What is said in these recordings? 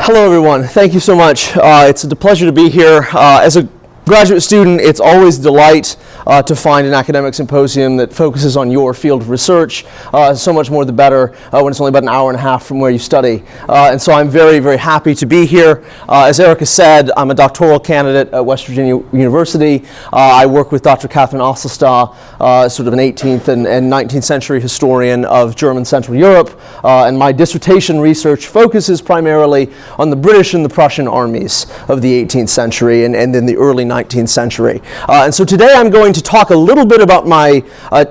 Hello, everyone. Thank you so much. It's a pleasure to be here. As a graduate student, it's always a delight to find an academic symposium that focuses on your field of research. So much more the better when it's only about an hour and a half from where you study. And so I'm very, very happy to be here. As Erica said, I'm a doctoral candidate at West Virginia University. I work with Dr. Catherine Osselstad, sort of an 18th and 19th century historian of German Central Europe. And my dissertation research focuses primarily on the British and the Prussian armies of the 18th century and in the early 19th century. And so today I'm going to talk a little bit about my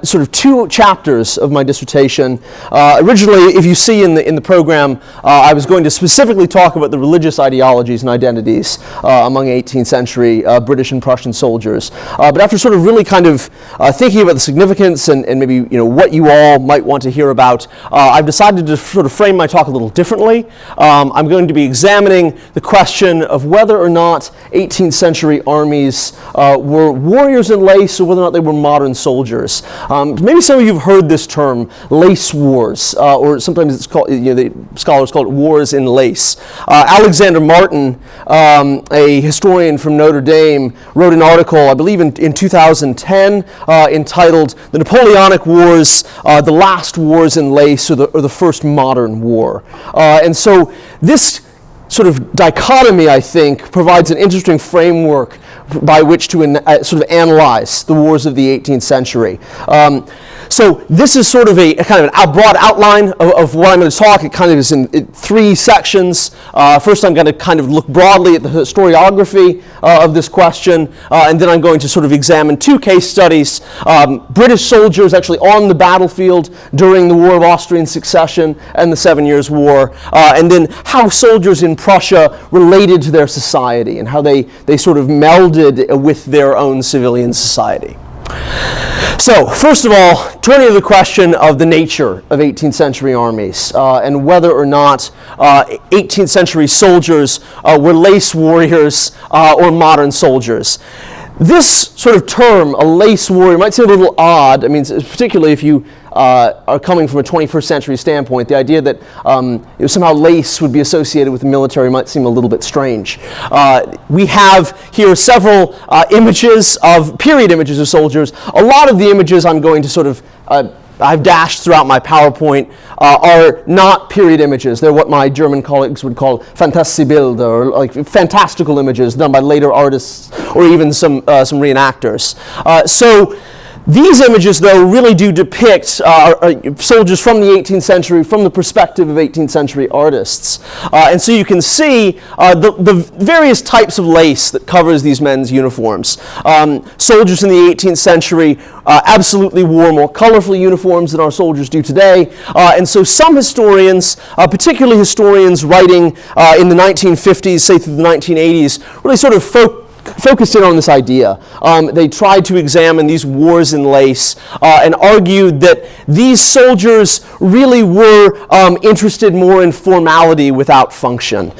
sort of two chapters of my dissertation. Originally, if you see in the program, I was going to specifically talk about the religious ideologies and identities among 18th century British and Prussian soldiers. But after sort of really kind of thinking about the significance and maybe what you all might want to hear about, I've decided to sort of frame my talk a little differently. I'm going to be examining the question of whether or not 18th century armies were warriors in lace or whether or not they were modern soldiers. Maybe some of you have heard this term, lace wars, or sometimes it's called, the scholars call it wars in lace. Alexander Martin, a historian from Notre Dame, wrote an article, I believe in 2010, entitled "The Napoleonic Wars, the Last Wars in Lace, or the First Modern War." And so this sort of dichotomy, I think, provides an interesting framework by which to sort of analyze the wars of the 18th century. So this is sort of a kind of a broad outline of what I'm going to talk. It kind of is in three sections. First, I'm going to kind of look broadly at the historiography of this question, and then I'm going to sort of examine two case studies, British soldiers actually on the battlefield during the War of Austrian Succession and the 7 Years' War, and then how soldiers in Prussia related to their society and how they sort of melded with their own civilian society. So, first of all, turning to the question of the nature of 18th century armies and whether or not 18th century soldiers were lace warriors or modern soldiers. This sort of term, a lace warrior, might seem a little odd. I mean, particularly if you are coming from a 21st century standpoint, the idea that somehow lace would be associated with the military might seem a little bit strange. We have here several images period images of soldiers. A lot of the images I'm going to sort of I've dashed throughout my PowerPoint are not period images. They're what my German colleagues would call Fantasiebilder, or like fantastical images done by later artists or even some reenactors. So these images, though, really do depict soldiers from the 18th century from the perspective of 18th century artists. And so you can see the various types of lace that covers these men's uniforms. Soldiers in the 18th century absolutely wore more colorful uniforms than our soldiers do today. And so some historians, particularly historians writing in the 1950s, say through the 1980s, really sort of focused in on this idea. They tried to examine these wars in lace and argued that these soldiers really were interested more in formality without function.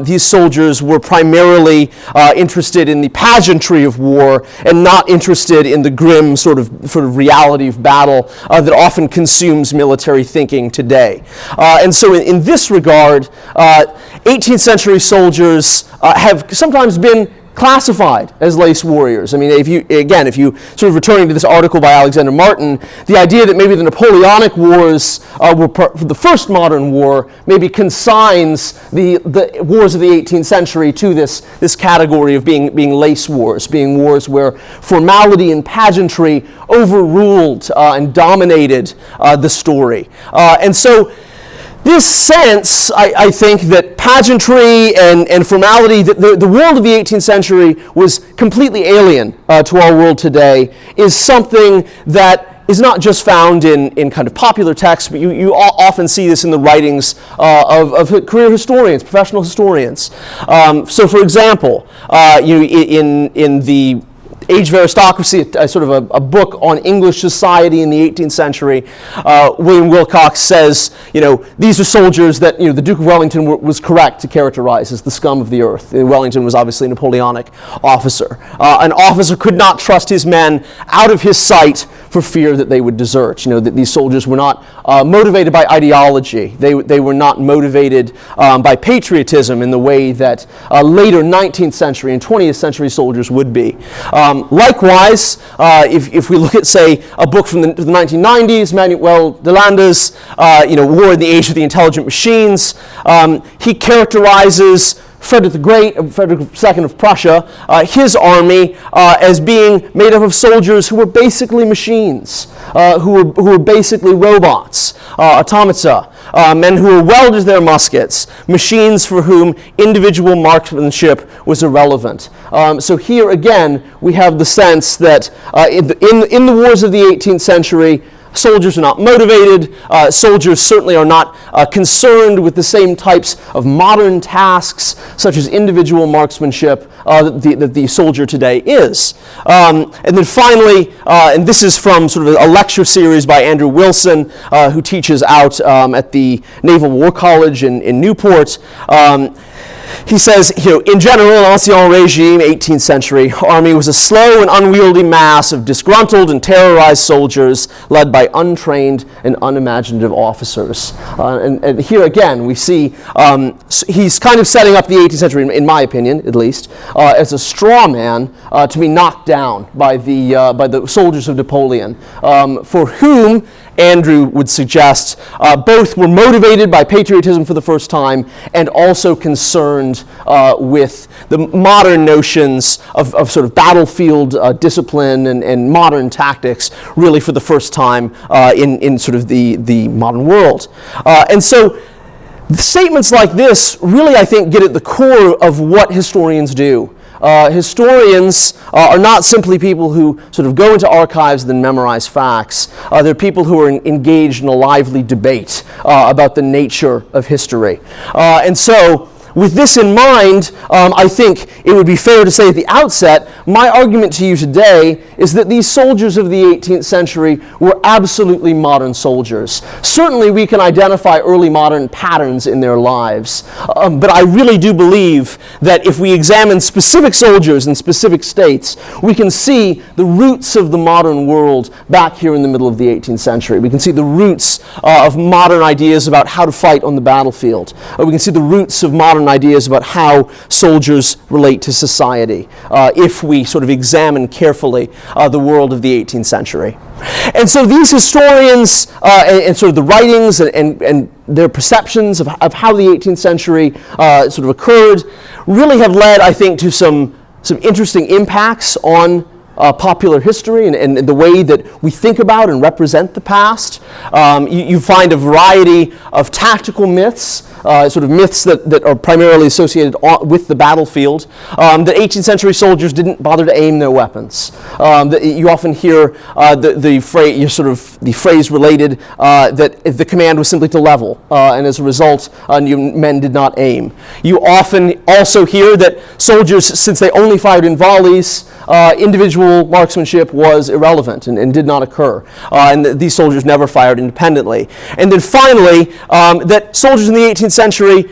These soldiers were primarily interested in the pageantry of war and not interested in the grim sort of reality of battle that often consumes military thinking today. And so in this regard, 18th century soldiers have sometimes been classified as lace warriors. I mean, if you sort of returning to this article by Alexander Martin, the idea that maybe the Napoleonic Wars were the first modern war maybe consigns the wars of the 18th century to this category of being lace wars, being wars where formality and pageantry overruled and dominated the story. And so this sense, I think, that pageantry and formality, that the world of the 18th century was completely alien to our world today, is something that is not just found in kind of popular texts, but you often see this in the writings of career historians, professional historians. So, for example, in the Age of Aristocracy, sort of a book on English society in the 18th century, William Wilcox says, these are soldiers that, the Duke of Wellington was correct to characterize as the scum of the earth. Wellington was obviously a Napoleonic officer. An officer could not trust his men out of his sight for fear that they would desert. That these soldiers were not motivated by ideology. They were not motivated by patriotism in the way that later 19th century and 20th century soldiers would be. Likewise, if we look at, say, a book from the 1990s, Manuel Delanda's, War in the Age of the Intelligent Machines, he characterizes Frederick the Great, Frederick II of Prussia, his army as being made up of soldiers who were basically machines, who were basically robots, automata, men who were welded to their muskets, machines for whom individual marksmanship was irrelevant. So here again, we have the sense that in the wars of the 18th century, soldiers are not motivated. Soldiers certainly are not concerned with the same types of modern tasks, such as individual marksmanship, that the soldier today is. And then finally, and this is from sort of a lecture series by Andrew Wilson, who teaches out at the Naval War College in Newport. He says, in general, in Ancien Regime, 18th century, army was a slow and unwieldy mass of disgruntled and terrorized soldiers led by untrained and unimaginative officers. And here again, we see he's kind of setting up the 18th century, in my opinion, at least, as a straw man to be knocked down by the soldiers of Napoleon, for whom Andrew would suggest both were motivated by patriotism for the first time and also concerned with the modern notions of sort of battlefield discipline and modern tactics really for the first time in sort of the modern world. And so statements like this really, I think, get at the core of what historians do. Historians are not simply people who sort of go into archives and then memorize facts. They're people who are engaged in a lively debate about the nature of history. And so, with this in mind, I think it would be fair to say at the outset, my argument to you today is that these soldiers of the 18th century were absolutely modern soldiers. Certainly we can identify early modern patterns in their lives, but I really do believe that if we examine specific soldiers in specific states, we can see the roots of the modern world back here in the middle of the 18th century. We can see the roots of modern ideas about how to fight on the battlefield. We can see the roots of modern ideas about how soldiers relate to society if we sort of examine carefully the world of the 18th century. And so these historians and sort of the writings and their perceptions of how the 18th century sort of occurred really have led, I think, to some interesting impacts on popular history and the way that we think about and represent the past. You find a variety of tactical myths, sort of myths that are primarily associated with the battlefield, that 18th century soldiers didn't bother to aim their weapons. You often hear the phrase related that the command was simply to level, and as a result, men did not aim. You often also hear that soldiers, since they only fired in volleys, individual marksmanship was irrelevant and did not occur, and these soldiers never fired independently. And then finally, that soldiers in the 18th century,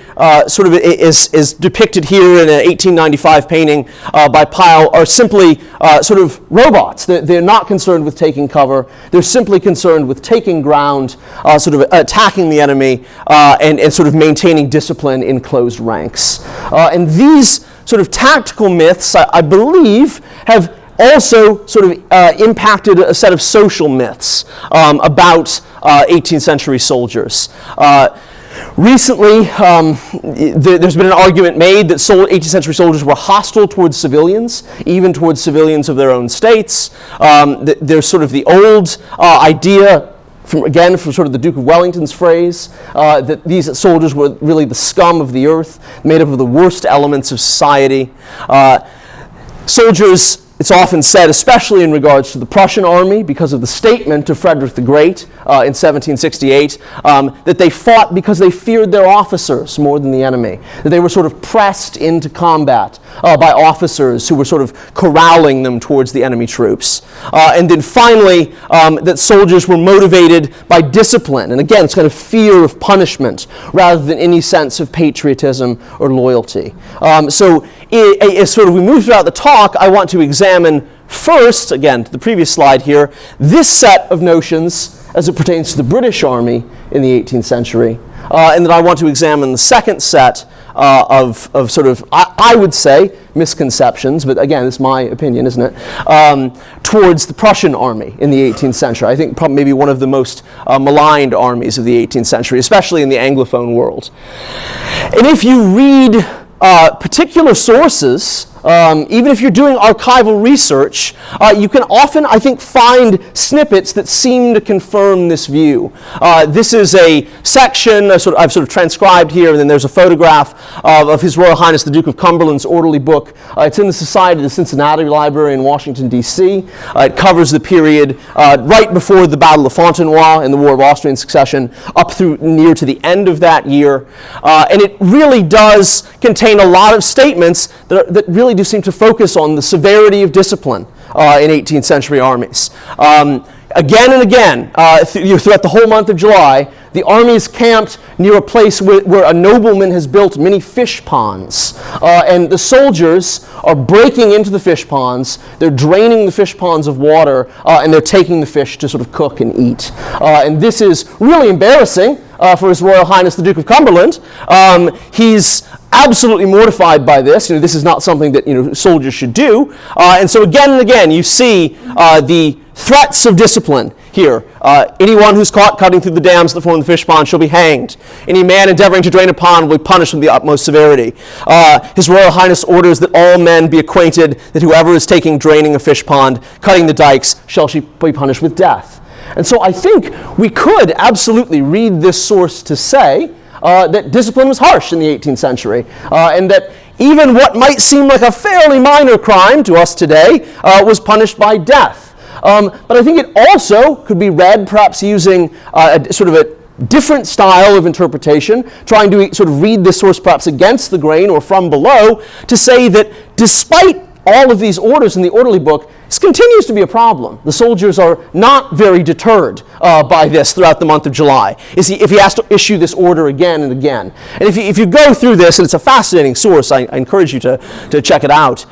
sort of is depicted here in an 1895 painting by Pyle, are simply sort of robots. They're not concerned with taking cover. They're simply concerned with taking ground, sort of attacking the enemy, and sort of maintaining discipline in closed ranks. And these sort of tactical myths, I believe, have also sort of impacted a set of social myths about 18th century soldiers. Recently, there's been an argument made that 18th century soldiers were hostile towards civilians, even towards civilians of their own states. There's sort of the old idea, from sort of the Duke of Wellington's phrase, that these soldiers were really the scum of the earth, made up of the worst elements of society. Soldiers, it's often said, especially in regards to the Prussian army, because of the statement of Frederick the Great in 1768, that they fought because they feared their officers more than the enemy, that they were sort of pressed into combat by officers who were sort of corralling them towards the enemy troops. And then finally, that soldiers were motivated by discipline, and again, it's kind of fear of punishment rather than any sense of patriotism or loyalty. So as sort of we move throughout the talk, I want to examine first, again, to the previous slide here, this set of notions as it pertains to the British Army in the 18th century, and then I want to examine the second set of sort of, I would say, misconceptions, but again, it's my opinion, isn't it, towards the Prussian army in the 18th century. I think probably maybe one of the most maligned armies of the 18th century, especially in the Anglophone world. And if you read particular sources, even if you're doing archival research, you can often, I think, find snippets that seem to confirm this view. This is a section I've sort of transcribed here, and then there's a photograph of His Royal Highness the Duke of Cumberland's orderly book. It's in the Society of the Cincinnati Library in Washington, D.C. It covers the period right before the Battle of Fontenoy and the War of Austrian Succession, up through near to the end of that year. And it really does contain a lot of statements that really do seem to focus on the severity of discipline in 18th century armies. Again and again, throughout the whole month of July, the army is camped near a place where a nobleman has built many fish ponds. And the soldiers are breaking into the fish ponds, they're draining the fish ponds of water, and they're taking the fish to sort of cook and eat. And this is really embarrassing for His Royal Highness the Duke of Cumberland. He's absolutely mortified by this. This is not something that soldiers should do. And so again and again, you see the threats of discipline here. Anyone who's caught cutting through the dams that form the fish pond shall be hanged. Any man endeavoring to drain a pond will be punished with the utmost severity. His Royal Highness orders that all men be acquainted that whoever is draining a fish pond, cutting the dikes, shall be punished with death. And so I think we could absolutely read this source to say that discipline was harsh in the 18th century, and that even what might seem like a fairly minor crime to us today was punished by death. But I think it also could be read perhaps using sort of a different style of interpretation, trying to sort of read this source perhaps against the grain or from below, to say that despite all of these orders in the orderly book, this continues to be a problem. The soldiers are not very deterred by this throughout the month of July, if he has to issue this order again and again. And if you go through this, and it's a fascinating source, I encourage you to check it out.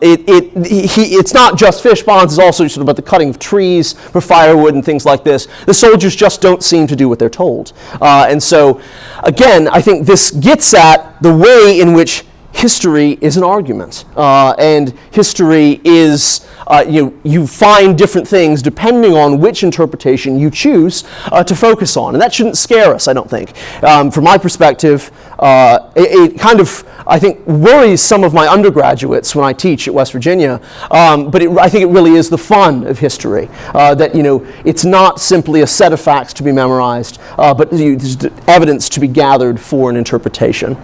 It's not just fish ponds, it's also sort of about the cutting of trees for firewood and things like this. The soldiers just don't seem to do what they're told. And so, again, I think this gets at the way in which history is an argument, and history is, you find different things depending on which interpretation you choose to focus on, and that shouldn't scare us, I don't think. From my perspective, it kind of, I think, worries some of my undergraduates when I teach at West Virginia, but I think it really is the fun of history, that it's not simply a set of facts to be memorized, but there's evidence to be gathered for an interpretation.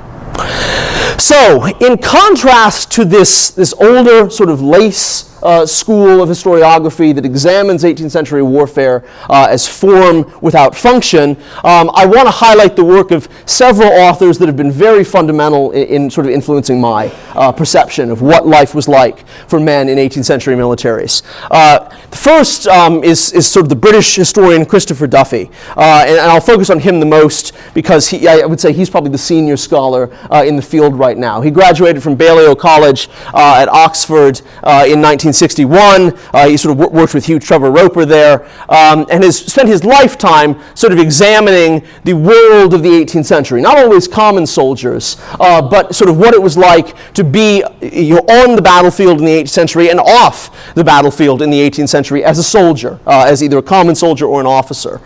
So, in contrast to this older sort of lace school of historiography that examines 18th century warfare as form without function, I want to highlight the work of several authors that have been very fundamental in sort of influencing my perception of what life was like for men in 18th century militaries. The first is sort of the British historian Christopher Duffy, and I'll focus on him the most because I would say he's probably the senior scholar in the field right now. He graduated from Balliol College at Oxford in 1961. He sort of worked with Hugh Trevor Roper there, and has spent his lifetime sort of examining the world of the 18th century. Not always common soldiers, but sort of what it was like to be on the battlefield in the 18th century and off the battlefield in the 18th century as a soldier, as either a common soldier or an officer.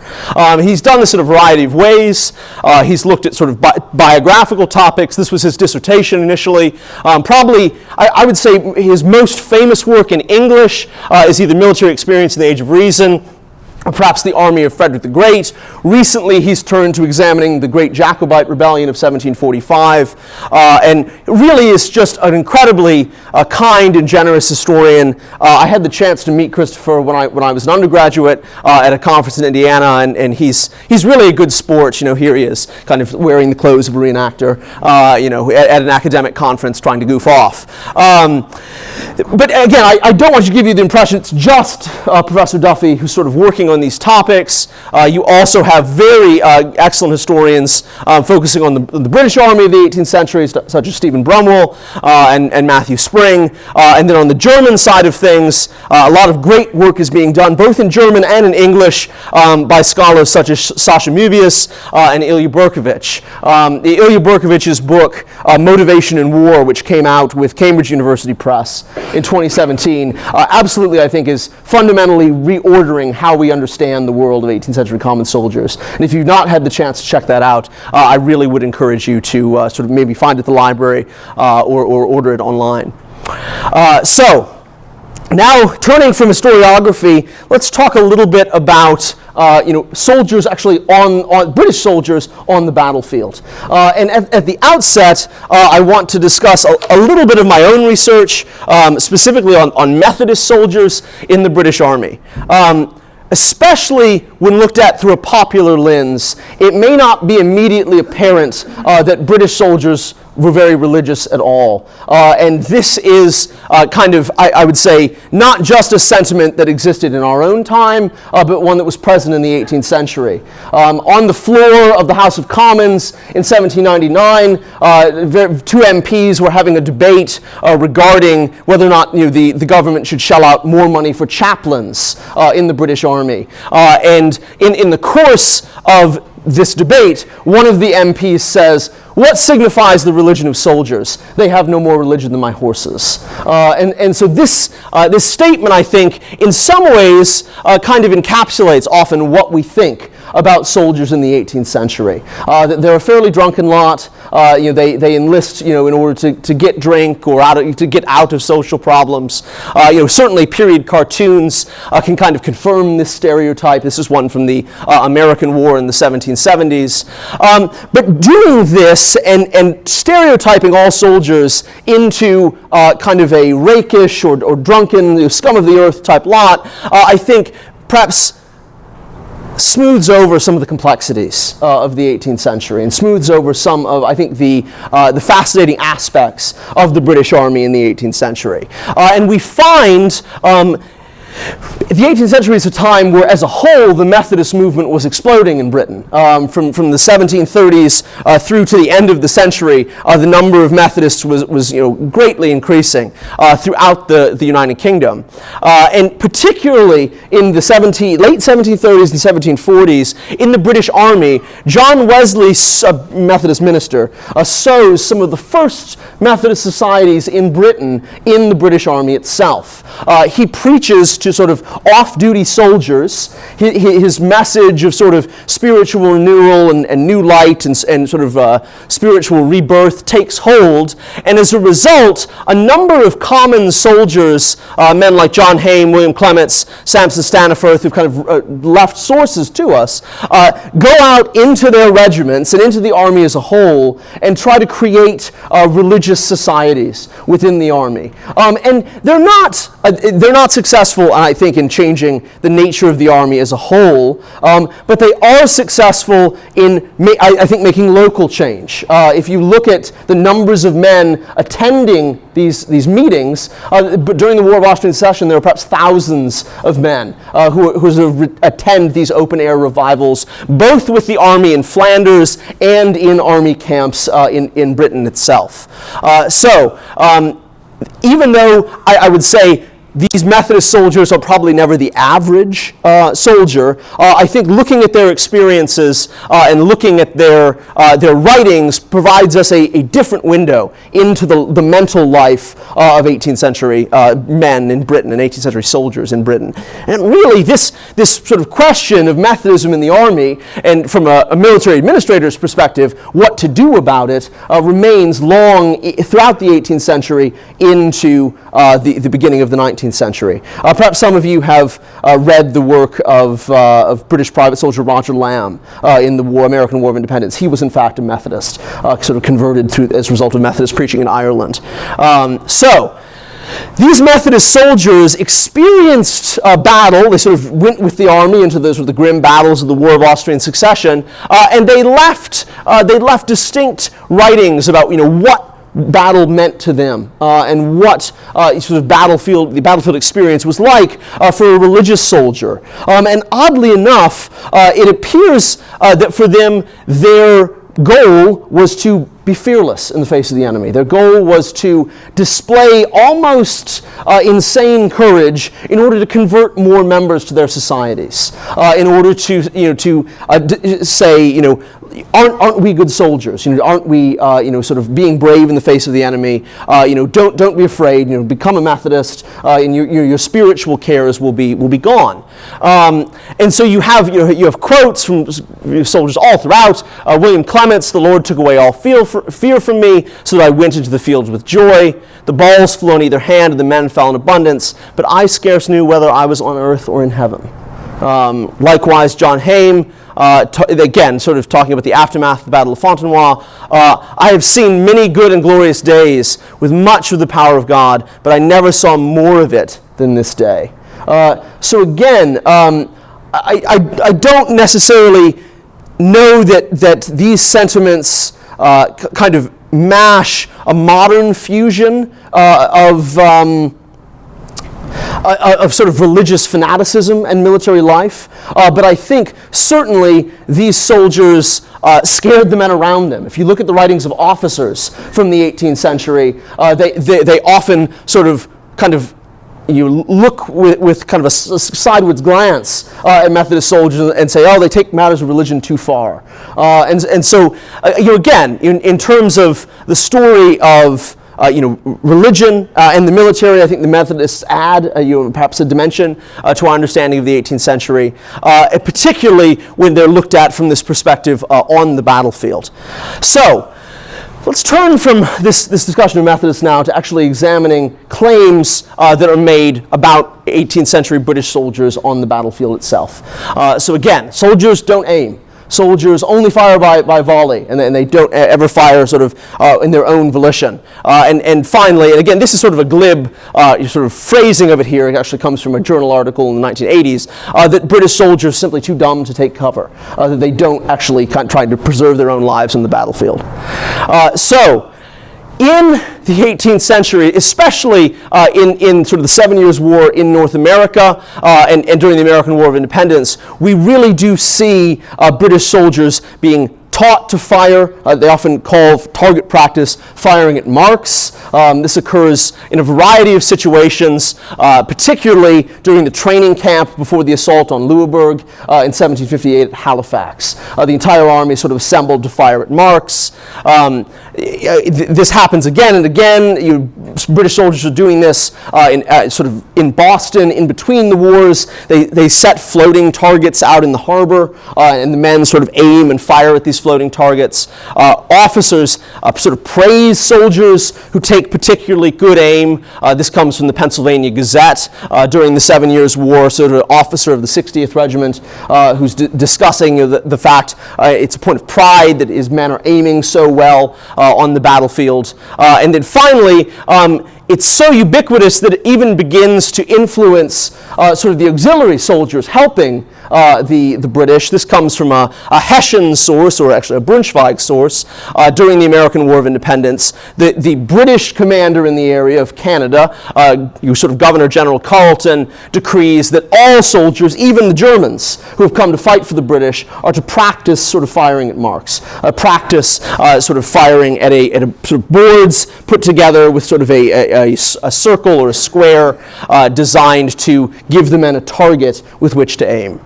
He's done this in a variety of ways. He's looked at sort of biographical topics. This was his dissertation initially. Probably, I would say his most famous work in English is either Military Experience in the Age of Reason, perhaps the army of Frederick the Great. Recently, he's turned to examining the Great Jacobite Rebellion of 1745, and really is just an incredibly kind and generous historian. I had the chance to meet Christopher when I was an undergraduate at a conference in Indiana, and he's really a good sport. You know, here he is, kind of wearing the clothes of a reenactor, you know, at an academic conference trying to goof off. But again, I don't want to give you the impression it's just Professor Duffy who's sort of working on these topics. You also have very excellent historians focusing on the British Army of the 18th century, such as Stephen Brumwell and Matthew Spring. And then on the German side of things, a lot of great work is being done, both in German and in English, by scholars such as Sasha Mubius and Ilya Berkovich. Ilya Berkovich's book, Motivation in War, which came out with Cambridge University Press in 2017, absolutely, I think, is fundamentally reordering how we understand the world of 18th century common soldiers. And if you've not had the chance to check that out, I really would encourage you to sort of maybe find it at the library or order it online. So, now, turning from historiography, let's talk a little bit about soldiers actually on British soldiers on the battlefield. And at the outset, I want to discuss a little bit of my own research, specifically on Methodist soldiers in the British Army. Especially when looked at through a popular lens, it may not be immediately apparent that British soldiers were very religious at all. And this is kind of, I would say, not just a sentiment that existed in our own time, but one that was present in the 18th century. On the floor of the House of Commons in 1799, two MPs were having a debate regarding whether or not the government should shell out more money for chaplains in the British Army. And in the course of this debate, one of the MPs says, "What signifies the religion of soldiers? They have no more religion than my horses." And so this statement, I think, in some ways kind of encapsulates often what we think about soldiers in the 18th century. They're a fairly drunken lot. They enlist, in order to get drink or to get out of social problems. Certainly period cartoons can kind of confirm this stereotype. This is one from the American War in the 1770s. But doing this and stereotyping all soldiers into kind of a rakish or drunken, scum of the earth type lot, I think perhaps smooths over some of the complexities of the 18th century and smooths over some of, I think, the fascinating aspects of the British Army in the 18th century. And we find the 18th century is a time where, as a whole, the Methodist movement was exploding in Britain. From the 1730s through to the end of the century, the number of Methodists was greatly increasing throughout the United Kingdom. And particularly in the late 1730s and 1740s, in the British Army, John Wesley, a Methodist minister, sows some of the first Methodist societies in Britain in the British Army itself. He preaches to sort of off-duty soldiers. His message of sort of spiritual renewal and new light and sort of spiritual rebirth takes hold. And as a result, a number of common soldiers, men like John Hayne, William Clements, Samson Staniforth, who've kind of left sources to us, go out into their regiments and into the army as a whole and try to create religious societies within the army. And they're not successful, I think, in changing the nature of the army as a whole, but they are successful in, I think, making local change. If you look at the numbers of men attending these meetings, during the War of Austrian Succession, there were perhaps thousands of men who sort of attend these open-air revivals, both with the army in Flanders and in army camps in Britain itself. So, even though I would say these Methodist soldiers are probably never the average soldier, I think looking at their experiences and looking at their writings provides us a different window into the mental life of 18th century men in Britain and 18th century soldiers in Britain. And really this sort of question of Methodism in the army, and from a military administrator's perspective, what to do about it, remains long throughout the 18th century into the beginning of the 19th 19th century. Perhaps some of you have read the work of British private soldier Roger Lamb in the American War of Independence. He was in fact a Methodist, sort of converted as a result of Methodist preaching in Ireland. So these Methodist soldiers experienced battle. They sort of went with the army into those the grim battles of the War of Austrian Succession, and they left distinct writings about what battle meant to them and what sort of the battlefield experience was like for a religious soldier. And oddly enough, it appears that for them their goal was to be fearless in the face of the enemy. Their goal was to display almost insane courage in order to convert more members to their societies, in order to say, aren't we good soldiers? Aren't we, sort of being brave in the face of the enemy? Don't be afraid. Become a Methodist, and your spiritual cares will be gone. And so you have quotes from soldiers all throughout. William Clements: "The Lord took away all fear from me, so that I went into the fields with joy. The balls flew on either hand, and the men fell in abundance. But I scarce knew whether I was on earth or in heaven." Likewise, John Haim, again, sort of talking about the aftermath of the Battle of Fontenoy. "I have seen many good and glorious days with much of the power of God, but I never saw more of it than this day." So again, I don't necessarily know that these sentiments kind of mash a modern fusion of sort of religious fanaticism and military life, but I think certainly these soldiers scared the men around them. If you look at the writings of officers from the 18th century, they often sort of kind of look with kind of a sideways glance at Methodist soldiers and say, oh, they take matters of religion too far. And so, again, in terms of the story of religion and the military, I think the Methodists add perhaps a dimension to our understanding of the 18th century, particularly when they're looked at from this perspective on the battlefield. So, let's turn from this discussion of Methodists now to actually examining claims that are made about 18th century British soldiers on the battlefield itself. So again, soldiers don't aim. Soldiers only fire by volley, and they don't ever fire sort of in their own volition. And finally, and again, this is sort of a glib sort of phrasing of it here. It actually comes from a journal article in the 1980s, that British soldiers are simply too dumb to take cover, that they don't actually try to preserve their own lives on the battlefield. So, in the 18th century, especially in sort of the 7 Years' War in North America and during the American War of Independence, we really do see British soldiers being taught to fire. They often call target practice firing at marks. This occurs in a variety of situations, particularly during the training camp before the assault on Louisbourg in 1758 at Halifax. The entire army sort of assembled to fire at marks. This happens again and again. British soldiers are doing this sort of in Boston in between the wars. They set floating targets out in the harbor, and the men sort of aim and fire at these floating targets. Officers sort of praise soldiers who take particularly good aim. This comes from the Pennsylvania Gazette during the 7 Years' War, sort of an officer of the 60th Regiment who's discussing the fact it's a point of pride that his men are aiming so well on the battlefield. And then finally, it's so ubiquitous that it even begins to influence sort of the auxiliary soldiers helping the British. This comes from a Hessian source, or actually a Braunschweig source, during the American War of Independence. The British commander in the area of Canada, sort of Governor General Carleton, decrees that all soldiers, even the Germans who have come to fight for the British, are to practice sort of firing at marks, practice sort of firing at sort of boards put together with sort of a circle or a square designed to give the men a target with which to aim.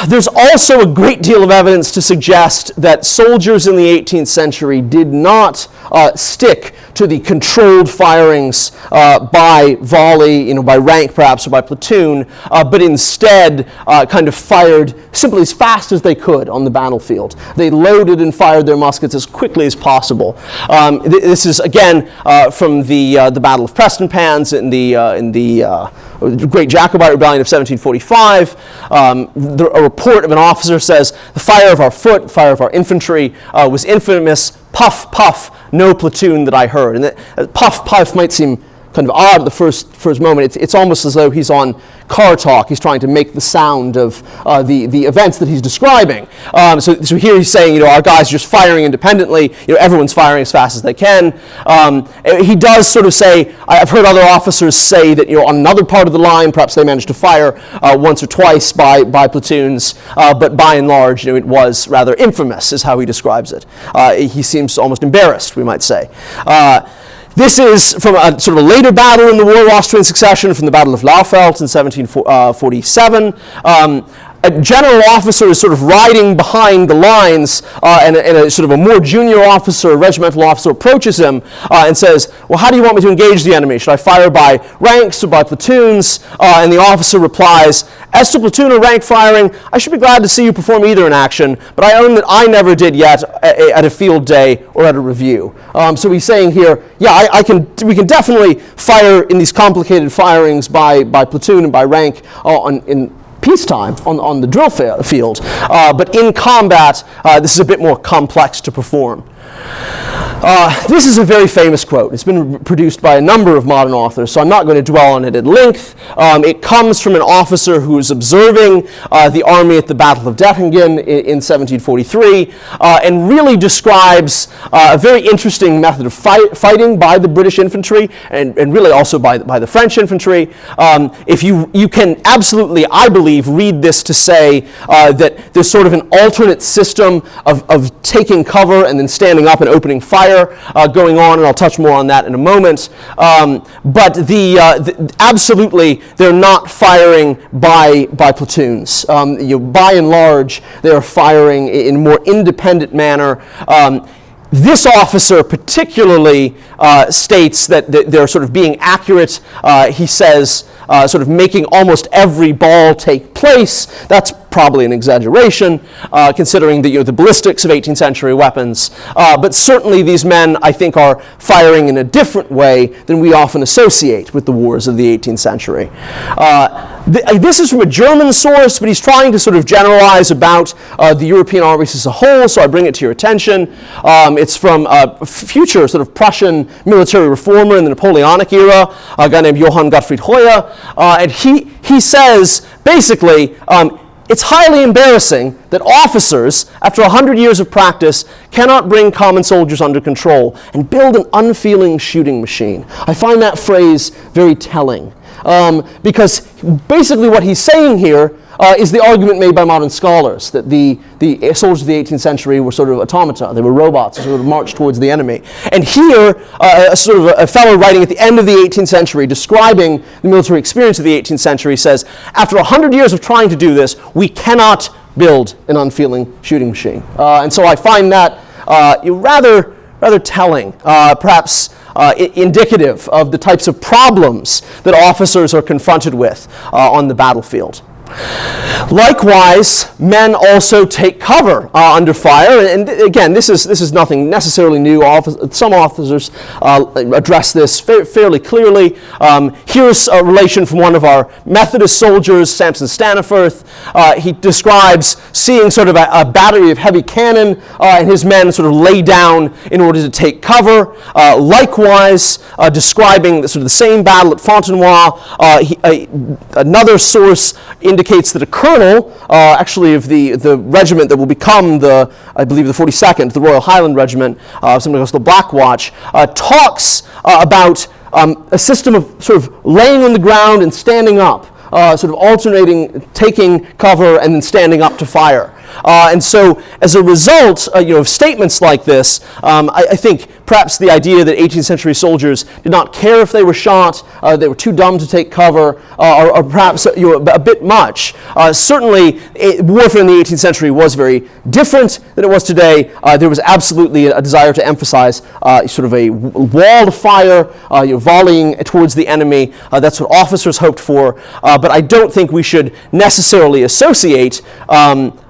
There's also a great deal of evidence to suggest that soldiers in the 18th century did not stick to the controlled firings by volley, by rank perhaps, or by platoon, but instead kind of fired simply as fast as they could on the battlefield. They loaded and fired their muskets as quickly as possible. This is, again, from the Battle of Prestonpans in the Great Jacobite Rebellion of 1745. A report of an officer says, "The fire of our foot, fire of our infantry was infamous. Puff, puff, no platoon that I heard." And puff, puff might seem kind of odd at the first moment. It's almost as though he's on car talk. He's trying to make the sound of the events that he's describing. So here he's saying, our guys are just firing independently. Everyone's firing as fast as they can. He does sort of say, I've heard other officers say that on another part of the line, perhaps they managed to fire once or twice by platoons, but by and large, it was rather infamous, is how he describes it. He seems almost embarrassed, we might say. This is from a sort of a later battle in the War of Austrian Succession, from the Battle of Laufeld in 1747. A general officer is sort of riding behind the lines, and a sort of a more junior officer, a regimental officer, approaches him and says, "Well, how do you want me to engage the enemy? Should I fire by ranks or by platoons?" And the officer replies, "As to platoon or rank firing, I should be glad to see you perform either in action, but I own that I never did yet at a field day or at a review." So he's saying here, yeah, we can definitely fire in these complicated firings by platoon and by rank in peacetime on the drill field, but in combat, this is a bit more complex to perform. This is a very famous quote. It's been produced by a number of modern authors, so I'm not going to dwell on it at length. It comes from an officer who was observing the army at the Battle of Dettingen in 1743, and really describes a very interesting method of fighting by the British infantry, and really also by the French infantry. If you can absolutely, I believe, read this to say that there's sort of an alternate system of taking cover and then standing up and opening fire going on, and I'll touch more on that in a moment. But absolutely, they're not firing by platoons. By and large, they're firing in a more independent manner. This officer particularly states that they're sort of being accurate. He says, sort of making almost every ball take place. That's probably an exaggeration, considering the ballistics of 18th century weapons. But certainly these men, I think, are firing in a different way than we often associate with the wars of the 18th century. This is from a German source, but he's trying to sort of generalize about the European armies as a whole, so I bring it to your attention. It's from a future sort of Prussian military reformer in the Napoleonic era, a guy named Johann Gottfried Hoyer, and he says, basically, it's highly embarrassing that officers, after 100 years of practice, cannot bring common soldiers under control and build an unfeeling shooting machine. I find that phrase very telling, because basically what he's saying here is the argument made by modern scholars, that the soldiers of the 18th century were sort of automata. They were robots who sort of marched towards the enemy. And here, sort of a fellow writing at the end of the 18th century, describing the military experience of the 18th century, says, after 100 years of trying to do this, we cannot build an unfeeling shooting machine. And so I find that rather telling, perhaps indicative of the types of problems that officers are confronted with on the battlefield. Likewise, men also take cover under fire, and again, this is nothing necessarily new. Some officers address this fairly clearly. Here's a relation from one of our Methodist soldiers, Samson Staniforth. He describes seeing sort of a battery of heavy cannon, and his men sort of lay down in order to take cover. Likewise, describing sort of the same battle at Fontenoy, another source indicates that a colonel, actually of the regiment that will become I believe the 42nd, the Royal Highland Regiment, something called the Black Watch, talks about a system of sort of laying on the ground and standing up, sort of alternating, taking cover and then standing up to fire. And so as a result of statements like this, I think perhaps the idea that 18th century soldiers did not care if they were shot, they were too dumb to take cover, or perhaps a bit much. Certainly, warfare in the 18th century was very different than it was today. There was absolutely a desire to emphasize sort of a wall to fire, volleying towards the enemy. That's what officers hoped for. But I don't think we should necessarily associate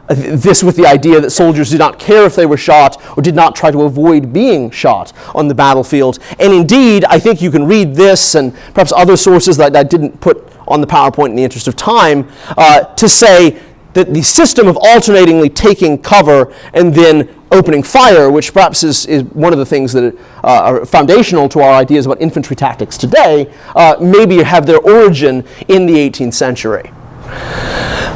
this with the idea that soldiers did not care if they were shot or did not try to avoid being shot on the battlefield. And indeed, I think you can read this and perhaps other sources that I didn't put on the PowerPoint in the interest of time to say that the system of alternatingly taking cover and then opening fire, which perhaps is one of the things that are foundational to our ideas about infantry tactics today, maybe have their origin in the 18th century.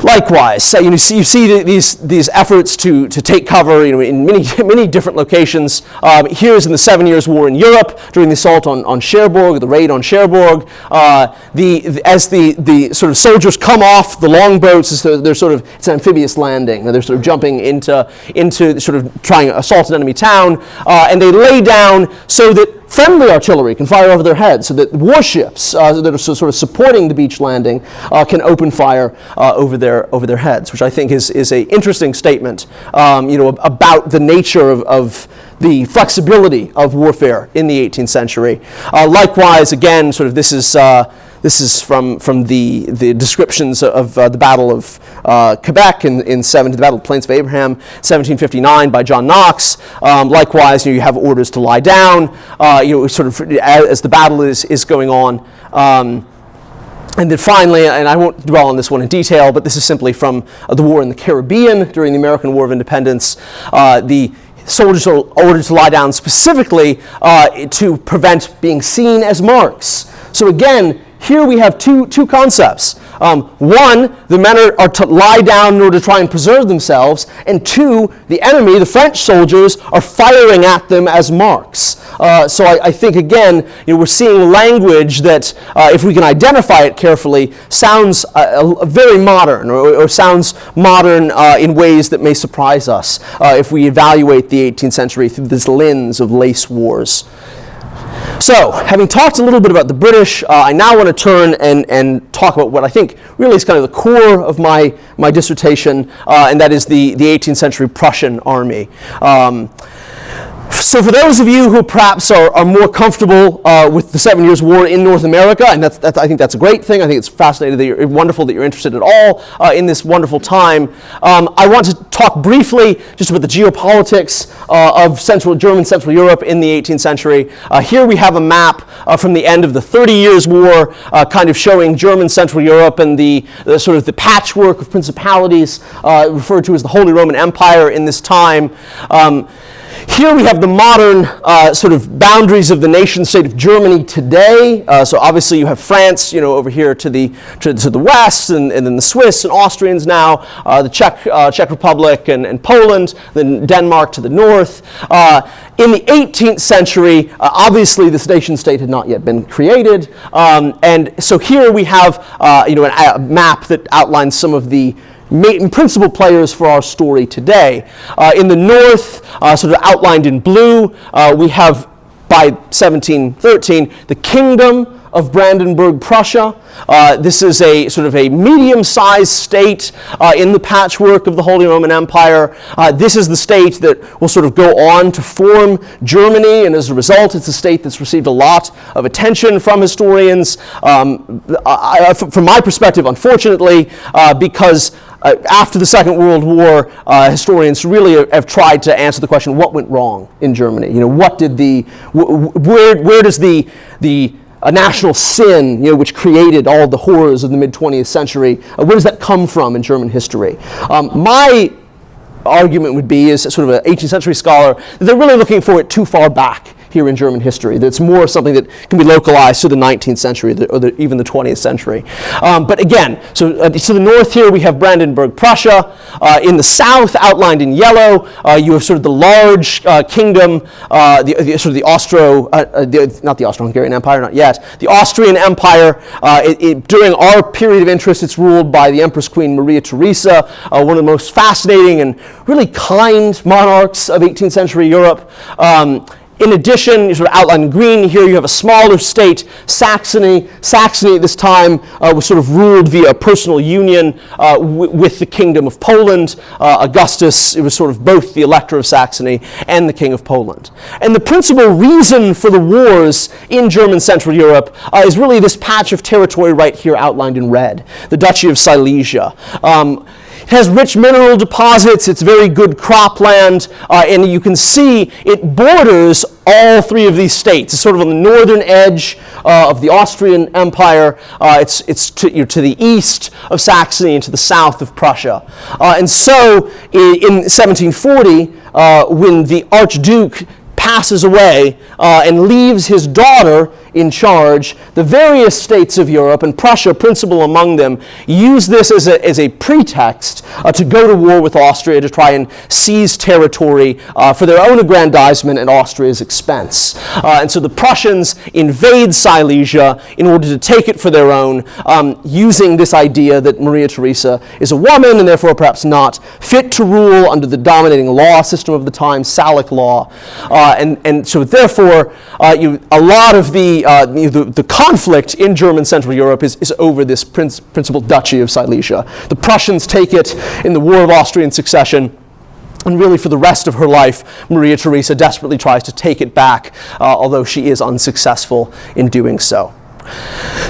Likewise, you see these efforts to take cover in many different locations. Here's in the 7 Years' War in Europe during the assault on Cherbourg, the raid on Cherbourg. As the sort of soldiers come off the longboats, they're sort of, it's an amphibious landing. They're sort of jumping into sort of trying to assault an enemy town, and they lay down so that friendly artillery can fire over their heads, so that warships that are sort of supporting the beach landing can open fire over their heads, which I think is a interesting statement, about the nature of the flexibility of warfare in the 18th century. Likewise, again, sort of this is from the descriptions of the Battle of Quebec the Battle of Plains of Abraham, 1759 by John Knox. Likewise, you have orders to lie down, sort of as the battle is going on. And then finally, and I won't dwell on this one in detail, but this is simply from the war in the Caribbean during the American War of Independence. The soldiers are ordered to lie down specifically to prevent being seen as marks. So again, here we have two concepts. One, the men are to lie down in order to try and preserve themselves. And two, the enemy, the French soldiers, are firing at them as marks. So I think, again, we're seeing language that, if we can identify it carefully, sounds very modern, or sounds modern in ways that may surprise us if we evaluate the 18th century through this lens of lace wars. So, having talked a little bit about the British, I now want to turn and talk about what I think really is kind of the core of my dissertation, and that is the 18th century Prussian army. So for those of you who perhaps are more comfortable with the 7 Years' War in North America, and I think that's a great thing. I think it's fascinating, wonderful that you're interested at all in this wonderful time. I want to talk briefly just about the geopolitics of German Central Europe in the 18th century. Here we have a map from the end of the 30 Years' War, kind of showing German Central Europe and the sort of the patchwork of principalities referred to as the Holy Roman Empire in this time. Here we have the modern sort of boundaries of the nation-state of Germany today. So obviously you have France, over here to the west, and then the Swiss and Austrians now, the Czech Republic and Poland, then Denmark to the north. In the 18th century, obviously this nation-state had not yet been created, and so here we have a map that outlines some of the principal players for our story today. In the north, sort of outlined in blue, we have, by 1713, the Kingdom of Brandenburg, Prussia. This is a sort of a medium-sized state in the patchwork of the Holy Roman Empire. This is the state that will sort of go on to form Germany, and as a result, it's a state that's received a lot of attention from historians. From my perspective, unfortunately, because after the Second World War, historians really have tried to answer the question: what went wrong in Germany? What did where does the national sin, which created all the horrors of the mid-20th century, where does that come from in German history? My argument would be, as sort of an 18th century scholar, that they're really looking for it too far back here in German history. That's more something that can be localized to the 19th century or even the 20th century. But again, so to the north here we have Brandenburg, Prussia. In the south, outlined in yellow, you have sort of the large kingdom, not the Austro-Hungarian Empire, not yet, the Austrian Empire. During our period of interest, it's ruled by the Empress Queen Maria Theresa, one of the most fascinating and really kind monarchs of 18th century Europe. In addition, sort of outlined in green, here you have a smaller state, Saxony. Saxony at this time was sort of ruled via personal union with the Kingdom of Poland. Augustus, it was sort of both the Elector of Saxony and the King of Poland. And the principal reason for the wars in German Central Europe is really this patch of territory right here outlined in red, the Duchy of Silesia. It has rich mineral deposits, it's very good cropland, and you can see it borders all three of these states. It's sort of on the northern edge of the Austrian Empire. It's to the east of Saxony and to the south of Prussia. And so in 1740, when the Archduke passes away and leaves his daughter in charge, the various states of Europe, and Prussia principal among them, use this as a pretext to go to war with Austria to try and seize territory for their own aggrandizement at Austria's expense. And so the Prussians invade Silesia in order to take it for their own, using this idea that Maria Theresa is a woman and therefore perhaps not fit to rule under the dominating law system of the time, Salic law. And so therefore, a lot of the conflict in German Central Europe is over this principal Duchy of Silesia. The Prussians take it in the War of Austrian Succession, and really for the rest of her life, Maria Theresa desperately tries to take it back, although she is unsuccessful in doing so.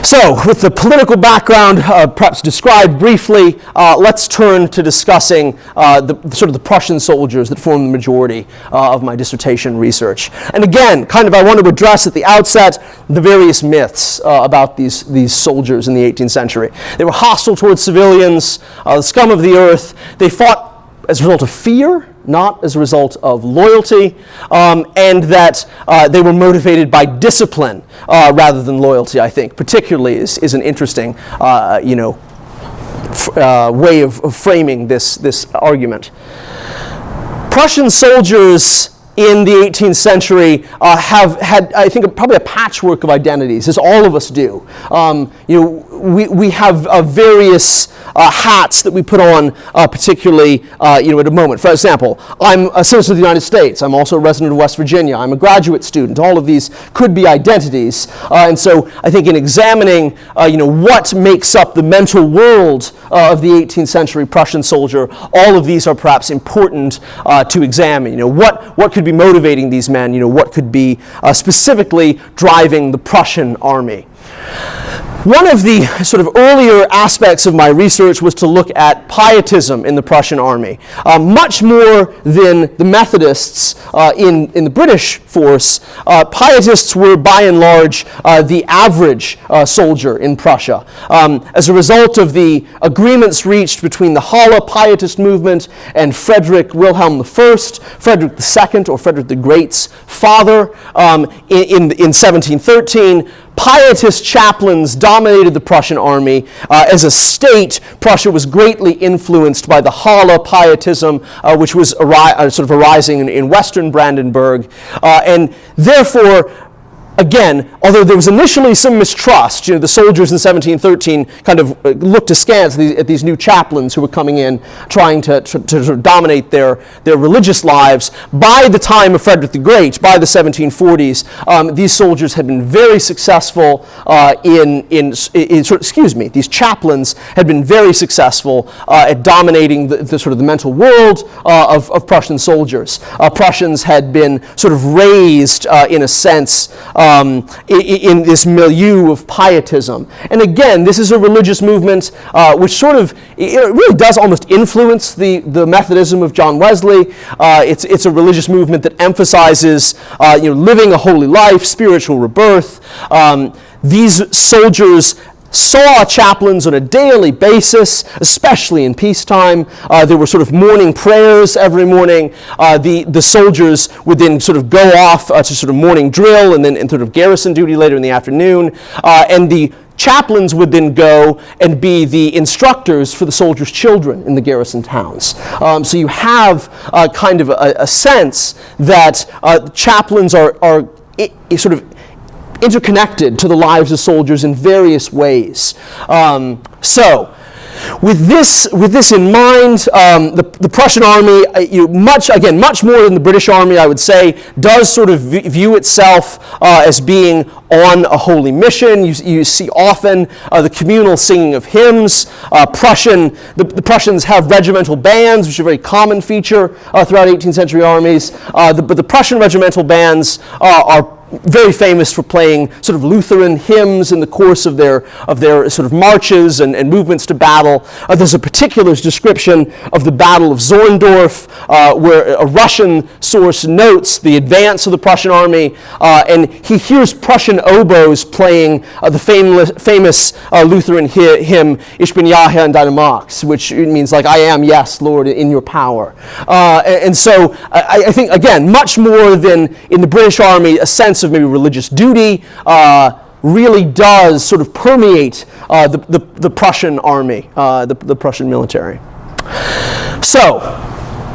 So, with the political background perhaps described briefly, let's turn to discussing the Prussian soldiers that form the majority of my dissertation research. And again, I want to address at the outset the various myths about these soldiers in the 18th century. They were hostile towards civilians, the scum of the earth. They fought as a result of fear, not as a result of loyalty, and that they were motivated by discipline rather than loyalty, I think, particularly is an interesting way of framing this argument. Prussian soldiers in the 18th century have had, I think, probably a patchwork of identities, as all of us do. We have various hats that we put on, particularly, at a moment. For example, I'm a citizen of the United States. I'm also a resident of West Virginia. I'm a graduate student. All of these could be identities. And so I think in examining, what makes up the mental world of the 18th century Prussian soldier, all of these are perhaps important to examine. What could be motivating these men? What could be specifically driving the Prussian army? One of the sort of earlier aspects of my research was to look at pietism in the Prussian army. Much more than the Methodists in the British force, pietists were by and large the average soldier in Prussia. As a result of the agreements reached between the Halle pietist movement and Frederick Wilhelm I, Frederick II, or Frederick the Great's father, in 1713, pietist chaplains dominated the Prussian army. As a state, Prussia was greatly influenced by the Halle pietism, which was sort of arising in western Brandenburg. And therefore, again, although there was initially some mistrust, the soldiers in 1713 kind of looked askance at these new chaplains who were coming in trying to sort of dominate their religious lives. By the time of Frederick the Great, by the 1740s, these soldiers had been very successful these chaplains had been very successful at dominating the sort of the mental world of Prussian soldiers. Prussians had been sort of raised, in a sense, in this milieu of pietism. And again, this is a religious movement which sort of, it really does almost influence the Methodism of John Wesley. It's a religious movement that emphasizes living a holy life, spiritual rebirth. These soldiers saw chaplains on a daily basis, especially in peacetime. There were sort of morning prayers every morning. The soldiers would then sort of go off to sort of morning drill and then sort of garrison duty later in the afternoon. And the chaplains would then go and be the instructors for the soldiers' children in the garrison towns. So you have kind of a sense that chaplains are sort of interconnected to the lives of soldiers in various ways. So, with this in mind, the Prussian army, much more than the British army, I would say, does sort of view itself as being on a holy mission. You see often the communal singing of hymns. The Prussians have regimental bands, which are a very common feature throughout 18th century armies. But the Prussian regimental bands are very famous for playing sort of Lutheran hymns in the course of their sort of marches and movements to battle. There's a particular description of the Battle of Zorndorf, where a Russian source notes the advance of the Prussian army, and he hears Prussian oboes playing the famous Lutheran hymn, Ich bin ja Herr in deiner Macht, which means like, I am, yes, Lord, in your power. And so I think, again, much more than in the British army, a sense of maybe religious duty really does sort of permeate the Prussian army, the Prussian military. So,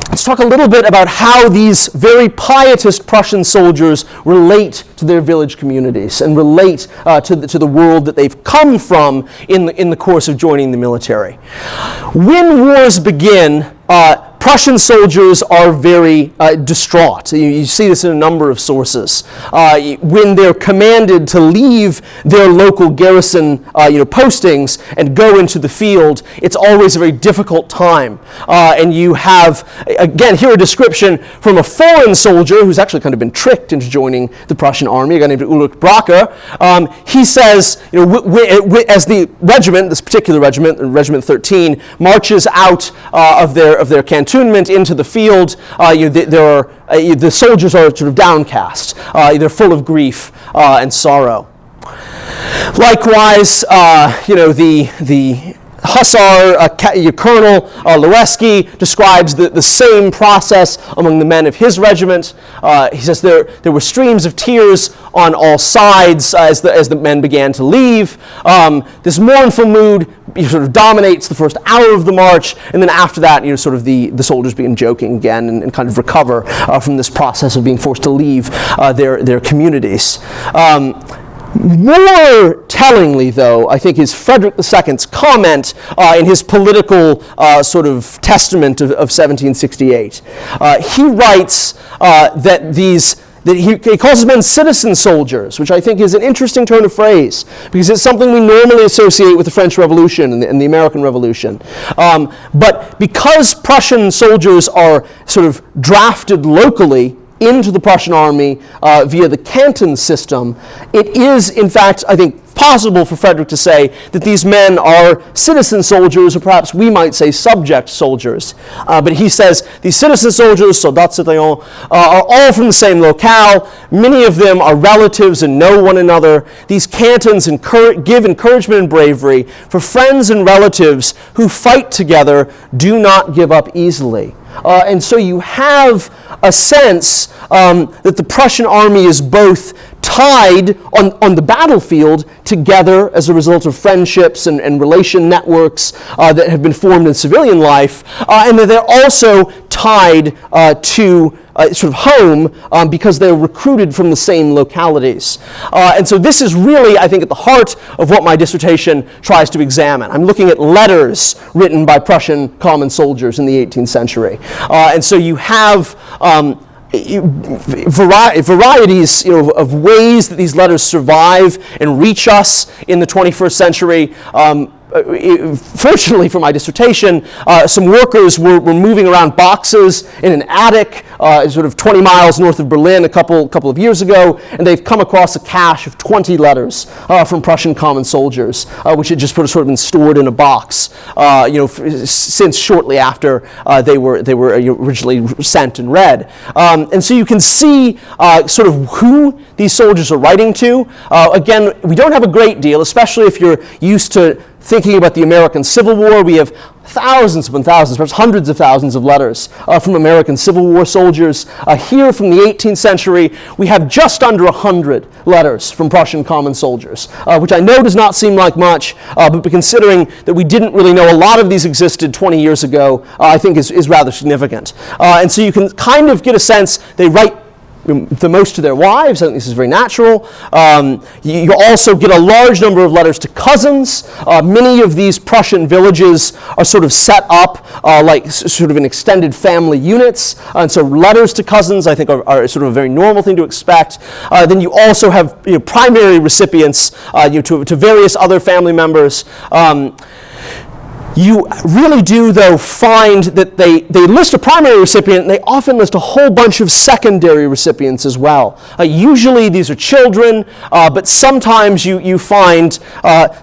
let's talk a little bit about how these very pietist Prussian soldiers relate to their village communities and relate to the world that they've come from in the course of joining the military. When wars begin, Prussian soldiers are very distraught. You see this in a number of sources. When they're commanded to leave their local garrison postings and go into the field, it's always a very difficult time. And you have, again, here a description from a foreign soldier who's actually kind of been tricked into joining the Prussian army, a guy named Ulrich Bracher. He says, as the regiment, this particular regiment, Regiment 13, marches out of their cantonment into the field, the soldiers are sort of downcast. They're full of grief and sorrow. Likewise, the Hussar Colonel Leweski describes the same process among the men of his regiment. He says there were streams of tears on all sides as the men began to leave. This mournful mood sort of dominates the first hour of the march, and then after that, sort of the soldiers begin joking again and kind of recover from this process of being forced to leave their communities. More tellingly, though, I think, is Frederick II's comment in his political sort of testament of 1768. He writes that he calls his men citizen soldiers, which I think is an interesting turn of phrase, because it's something we normally associate with the French Revolution and the American Revolution. But because Prussian soldiers are sort of drafted locally into the Prussian army via the canton system, it is, in fact, I think, possible for Frederick to say that these men are citizen soldiers, or perhaps we might say subject soldiers. But he says these citizen soldiers, soldats citoyens, are all from the same locale. Many of them are relatives and know one another. These cantons give encouragement and bravery, for friends and relatives who fight together do not give up easily. And so you have a sense that the Prussian army is both tied on the battlefield together as a result of friendships and relation networks that have been formed in civilian life, and that they're also tied to sort of home because they're recruited from the same localities. And so this is really, I think, at the heart of what my dissertation tries to examine. I'm looking at letters written by Prussian common soldiers in the 18th century. And so you have varieties of ways that these letters survive and reach us in the 21st century. Fortunately for my dissertation, some workers were moving around boxes in an attic sort of 20 miles north of Berlin a couple of years ago, and they've come across a cache of 20 letters from Prussian common soldiers, which had just sort of been stored in a box, since shortly after they were originally sent and read. And so you can see sort of who these soldiers are writing to. Again, we don't have a great deal, especially if you're used to thinking about the American Civil War. We have thousands upon thousands, perhaps hundreds of thousands of letters from American Civil War soldiers. Here from the 18th century, we have just under 100 letters from Prussian common soldiers, which I know does not seem like much, but considering that we didn't really know a lot of these existed 20 years ago, I think is rather significant. And so you can kind of get a sense they write the most to their wives. I think this is very natural. You also get a large number of letters to cousins. Many of these Prussian villages are sort of set up like sort of in extended family units, and so letters to cousins I think are sort of a very normal thing to expect. Then you also have primary recipients to various other family members. You really do, though, find that they list a primary recipient, and they often list a whole bunch of secondary recipients as well. Usually these are children, but sometimes you find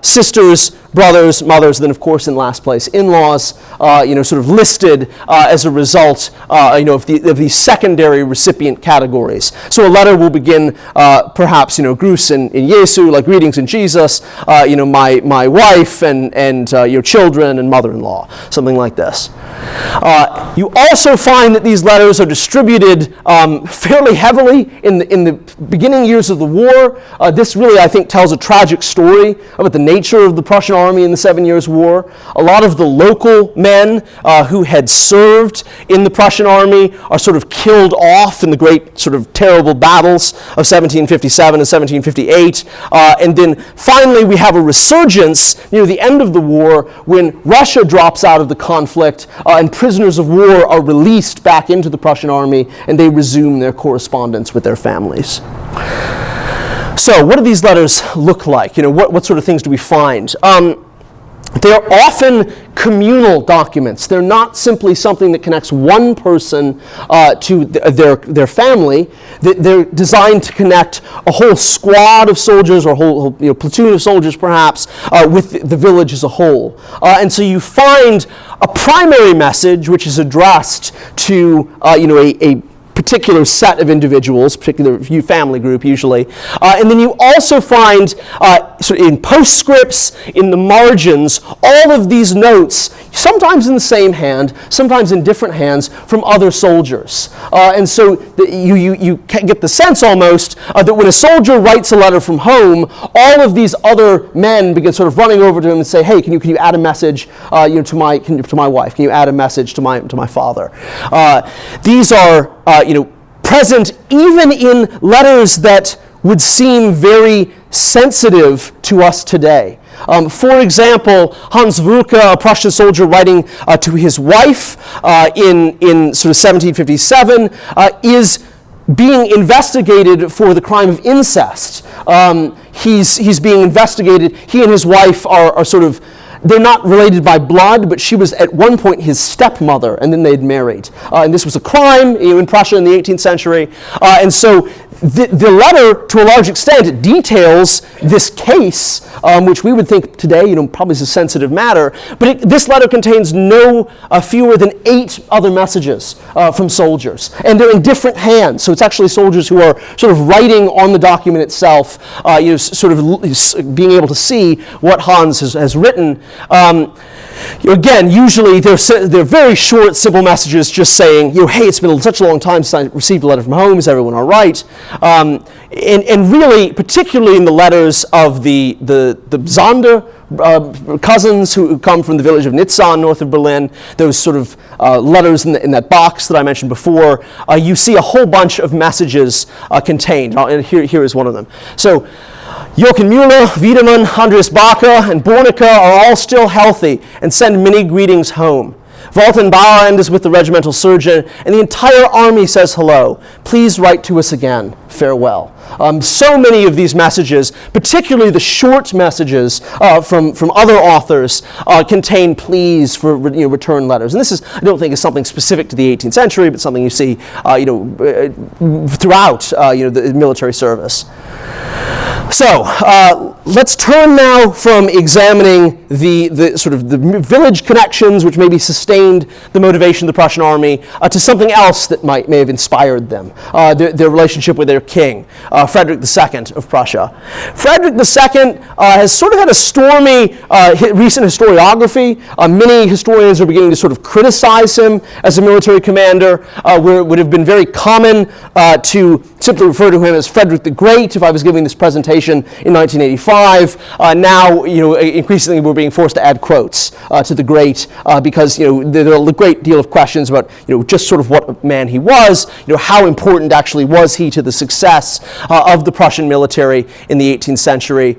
sisters, brothers, mothers, and then, of course, in last place, in-laws, sort of listed as a result, of these secondary recipient categories. So a letter will begin, perhaps, Grüß in Jesu, like greetings in Jesus, my wife and your children and mother-in-law, something like this. You also find that these letters are distributed fairly heavily in the beginning years of the war. This really, I think, tells a tragic story about the nature of the Prussian army in the 7 Years' War. A lot of the local men who had served in the Prussian army are sort of killed off in the great sort of terrible battles of 1757 and 1758. And then finally we have a resurgence near the end of the war when Russia drops out of the conflict and prisoners of war are released back into the Prussian army, and they resume their correspondence with their families. So what do these letters look like? What sort of things do we find? They're often communal documents. They're not simply something that connects one person to their family. They're designed to connect a whole squad of soldiers or a whole platoon of soldiers, perhaps, with the village as a whole. And so you find a primary message which is addressed to a particular set of individuals, particular family group usually. And then you also find sort of in postscripts, in the margins, all of these notes, sometimes in the same hand, sometimes in different hands, from other soldiers. And so you get the sense almost that when a soldier writes a letter from home, all of these other men begin sort of running over to him and say, hey, can you add a message to my wife? Can you add a message to my father? These are present even in letters that would seem very sensitive to us today. For example, Hans Wulke, a Prussian soldier writing to his wife in sort of 1757, is being investigated for the crime of incest. He's being investigated. He and his wife are sort of, they're not related by blood, but she was at one point his stepmother, and then they'd married. And this was a crime in Prussia in the 18th century. And so the letter, to a large extent, details this case, which we would think today, probably is a sensitive matter. But this letter contains no fewer than 8 other messages from soldiers, and they're in different hands. So it's actually soldiers who are sort of writing on the document itself, sort of being able to see what Hans has written. Again, usually they're very short, simple messages just saying, hey, it's been such a long time since I received a letter from home. Is everyone all right? And really, particularly in the letters of the Zander cousins who come from the village of Nitzan, north of Berlin, those sort of letters in that box that I mentioned before, you see a whole bunch of messages contained. And here is one of them. So, Jochen Müller, Wiedemann, Andreas Bacher, and Bornica are all still healthy and send many greetings home. Waltenbauern is with the regimental surgeon, and the entire army says hello. Please write to us again. Farewell. So many of these messages, particularly the short messages from other authors, contain pleas for return letters. And this is, I don't think, is something specific to the 18th century, but something you see, throughout, the military service. So let's turn now from examining the sort of the village connections, which maybe sustained the motivation of the Prussian army, to something else that may have inspired them, their relationship with their king, Frederick II of Prussia. Frederick II has sort of had a stormy recent historiography. Many historians are beginning to sort of criticize him as a military commander, where it would have been very common to simply refer to him as Frederick the Great if I was giving this presentation in 1985. Now, increasingly we're being forced to add quotes to the Great because, there are a great deal of questions about, just sort of what man he was, how important actually was he to the success of the Prussian military in the 18th century.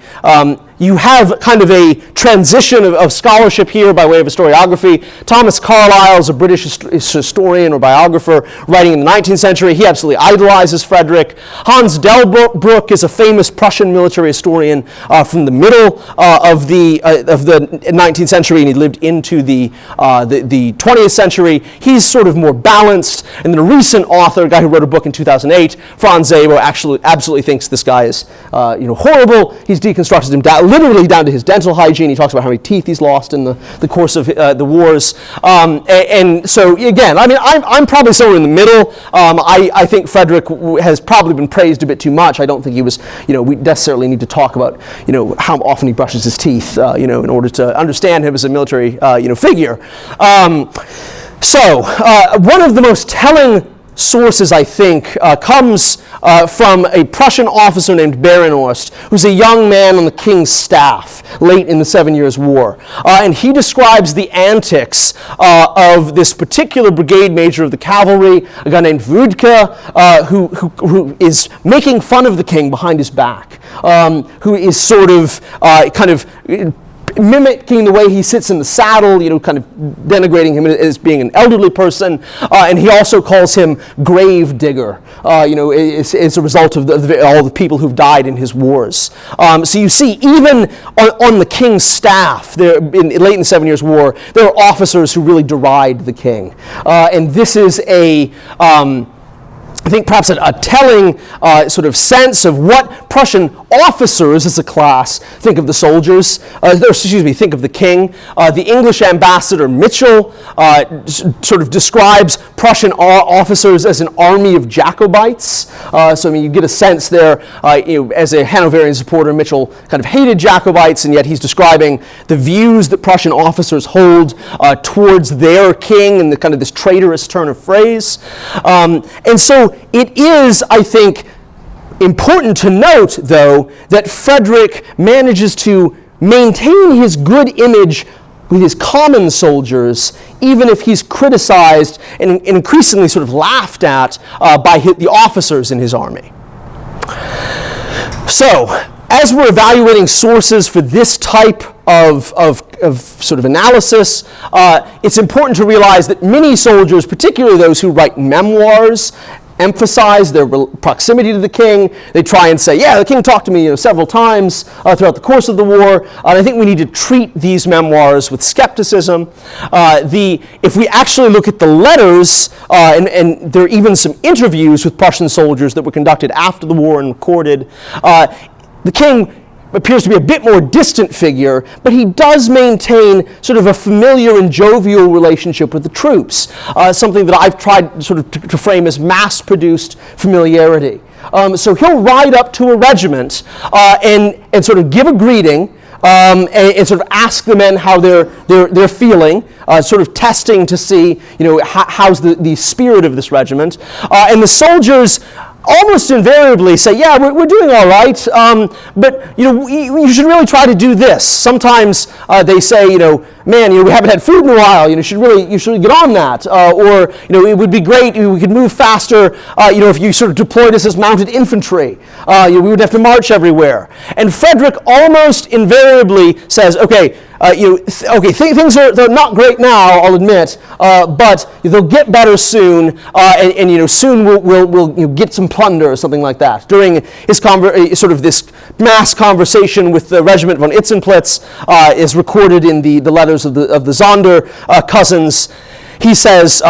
You have kind of a transition of scholarship here by way of historiography. Thomas Carlyle is a British historian or biographer writing in the 19th century. He absolutely idolizes Frederick. Hans Delbruck is a famous Prussian military historian from the middle of the 19th century, and he lived into the 20th century. He's sort of more balanced. And then a recent author, a guy who wrote a book in 2008, Franz Zabo, actually absolutely thinks this guy is horrible. He's deconstructed him literally down to his dental hygiene. He talks about how many teeth he's lost in the course of the wars. And so, again, I mean, I'm probably somewhere in the middle. I think Frederick has probably been praised a bit too much. I don't think he was, we necessarily need to talk about, how often he brushes his teeth, in order to understand him as a military, figure. So, one of the most telling sources, I think, comes from a Prussian officer named Barenhorst, who's a young man on the king's staff late in the 7 Years' War. And he describes the antics of this particular brigade major of the cavalry, a guy named Wüdke, who is making fun of the king behind his back, who is sort of mimicking the way he sits in the saddle, kind of denigrating him as being an elderly person, and he also calls him grave digger, as a result of all the people who've died in his wars. So you see, even on the king's staff, late in the 7 Years' War, there are officers who really deride the king, and this is I think perhaps a telling sort of sense of what Prussian officers as a class think of the soldiers, think of the king. The English ambassador Mitchell sort of describes Prussian officers as an army of Jacobites. So I mean, you get a sense there, as a Hanoverian supporter, Mitchell kind of hated Jacobites, and yet he's describing the views that Prussian officers hold towards their king and the kind of this traitorous turn of phrase. And so it is, I think, important to note, though, that Frederick manages to maintain his good image with his common soldiers, even if he's criticized and increasingly sort of laughed at by the officers in his army. So, as we're evaluating sources for this type of sort of analysis, it's important to realize that many soldiers, particularly those who write memoirs, emphasize their proximity to the king. They try and say, yeah, the king talked to me several times throughout the course of the war. And I think we need to treat these memoirs with skepticism. If we actually look at the letters, and there are even some interviews with Prussian soldiers that were conducted after the war and recorded, the king appears to be a bit more distant figure, but he does maintain sort of a familiar and jovial relationship with the troops, something that I've tried sort of to frame as mass-produced familiarity. So he'll ride up to a regiment and sort of give a greeting, and sort of ask the men how they're feeling, sort of testing to see, how's the spirit of this regiment. And the soldiers almost invariably say, yeah, we're doing all right, but you should really try to do this. Sometimes they say, man, we haven't had food in a while. You should really get on that. Or it would be great if we could move faster. If you sort of deployed us as mounted infantry, we would have to march everywhere. And Frederick almost invariably says, okay, things are not great now, I'll admit, but they'll get better soon, and soon we'll get some plunder or something like that. During his sort of this mass conversation with the regiment von Itzenplitz, is recorded in the letters of the Zonder cousins. He says,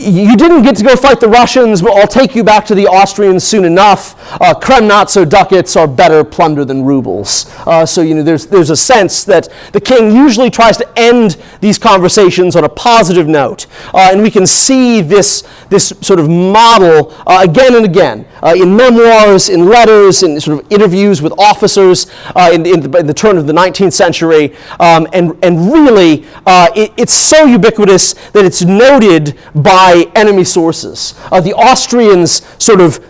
you didn't get to go fight the Russians, but I'll take you back to the Austrians soon enough. Kremnitzer ducats are better plunder than rubles. So there's a sense that the king usually tries to end these conversations on a positive note, and we can see this sort of model again and again in memoirs, in letters, in sort of interviews with officers in the turn of the 19th century, and really it's so ubiquitous that it's noted by enemy sources. The Austrians sort of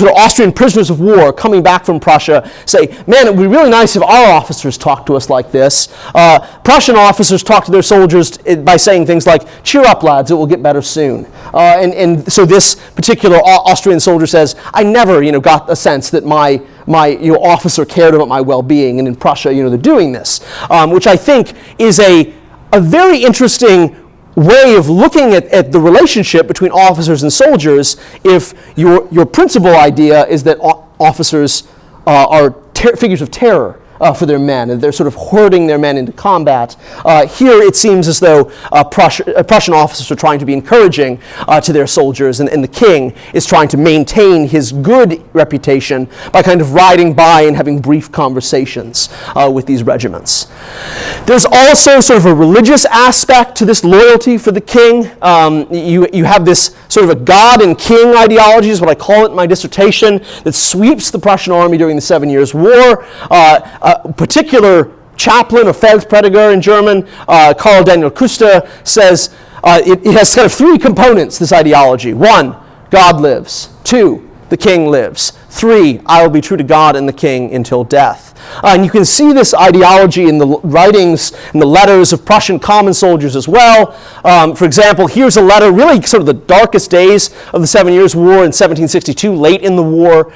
Austrian prisoners of war coming back from Prussia say, man, it would be really nice if our officers talked to us like this. Prussian officers talk to their soldiers by saying things like, cheer up, lads, it will get better soon. And so this particular Austrian soldier says, I never got a sense that my officer cared about my well-being, and in Prussia they're doing this, which I think is a very interesting way of looking at the relationship between officers and soldiers if your principal idea is that officers are figures of terror for their men, and they're sort of herding their men into combat. Here it seems as though Prussian officers are trying to be encouraging to their soldiers, and the king is trying to maintain his good reputation by kind of riding by and having brief conversations with these regiments. There's also sort of a religious aspect to this loyalty for the king. You have this sort of a God and king ideology, is what I call it in my dissertation, that sweeps the Prussian army during the 7 Years' War. A particular chaplain, or Feldprediger in German, Karl Daniel Kuster, says it has kind of three components, this ideology. 1, God lives. 2, the king lives. 3, I will be true to God and the king until death. And you can see this ideology in the writings and the letters of Prussian common soldiers as well. For example, here's a letter, really sort of the darkest days of the 7 Years' War in 1762, late in the war.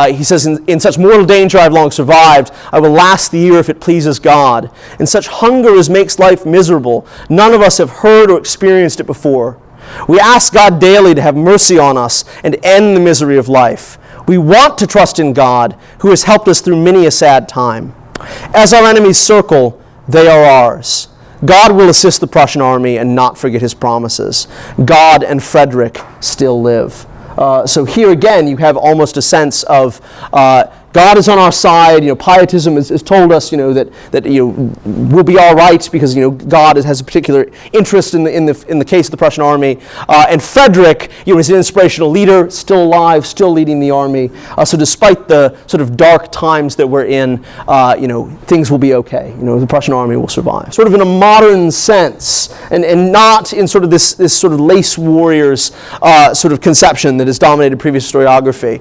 He says, in such mortal danger I have long survived. I will last the year if it pleases God. In such hunger as makes life miserable, none of us have heard or experienced it before. We ask God daily to have mercy on us and end the misery of life. We want to trust in God, who has helped us through many a sad time. As our enemies circle, they are ours. God will assist the Prussian army and not forget his promises. God and Frederick still live. So here again, you have almost a sense of God is on our side. Pietism has told us, that we'll be all right because God has a particular interest in the case of the Prussian army. And Frederick, is an inspirational leader, still alive, still leading the army. So despite the sort of dark times that we're in, things will be okay. The Prussian army will survive. Sort of in a modern sense, and not in sort of this sort of lace warriors sort of conception that has dominated previous historiography.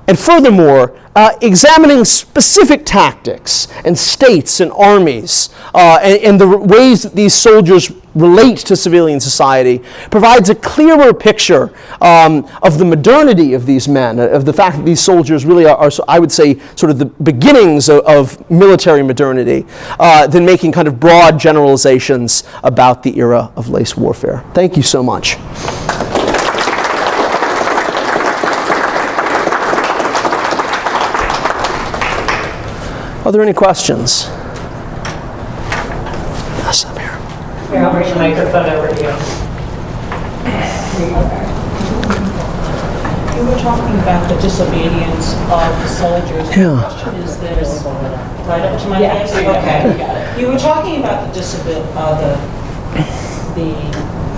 And furthermore, examining specific tactics and states and armies and the ways that these soldiers relate to civilian society provides a clearer picture of the modernity of these men, of the fact that these soldiers really are, I would say, sort of the beginnings of military modernity, than making kind of broad generalizations about the era of lace warfare. Thank you so much. Are there any questions? Yes, I'm here. Here, I'll bring the microphone over to you. You were talking about the disobedience of the soldiers. Yeah. The question is this, right up to my face? Okay, got it. You were talking about the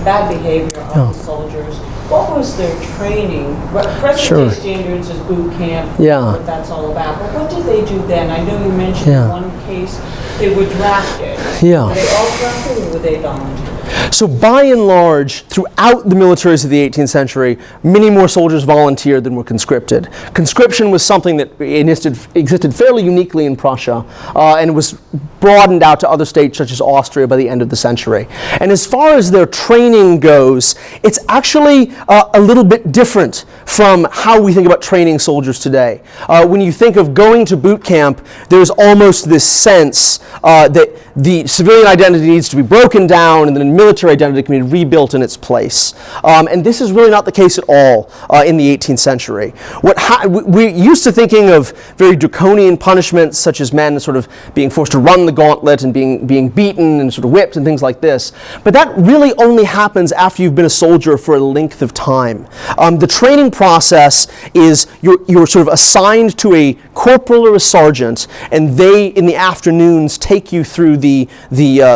bad behavior of the soldiers. What was their training? Present-day standards is boot camp, what that's all about. But what did they do then? I know you mentioned in one case they were drafted. Were they all drafted or were they volunteers? So by and large, throughout the militaries of the 18th century, many more soldiers volunteered than were conscripted. Conscription was something that existed fairly uniquely in Prussia, and was broadened out to other states such as Austria by the end of the century. And as far as their training goes, it's actually a little bit different from how we think about training soldiers today. When you think of going to boot camp, there's almost this sense that the civilian identity needs to be broken down and then military identity can be rebuilt in its place. And this is really not the case at all in the 18th century. We're used to thinking of very draconian punishments, such as men sort of being forced to run the gauntlet and being beaten and sort of whipped and things like this. But that really only happens after you've been a soldier for a length of time. The training process is you're sort of assigned to a corporal or a sergeant, and they, in the afternoons, take you through the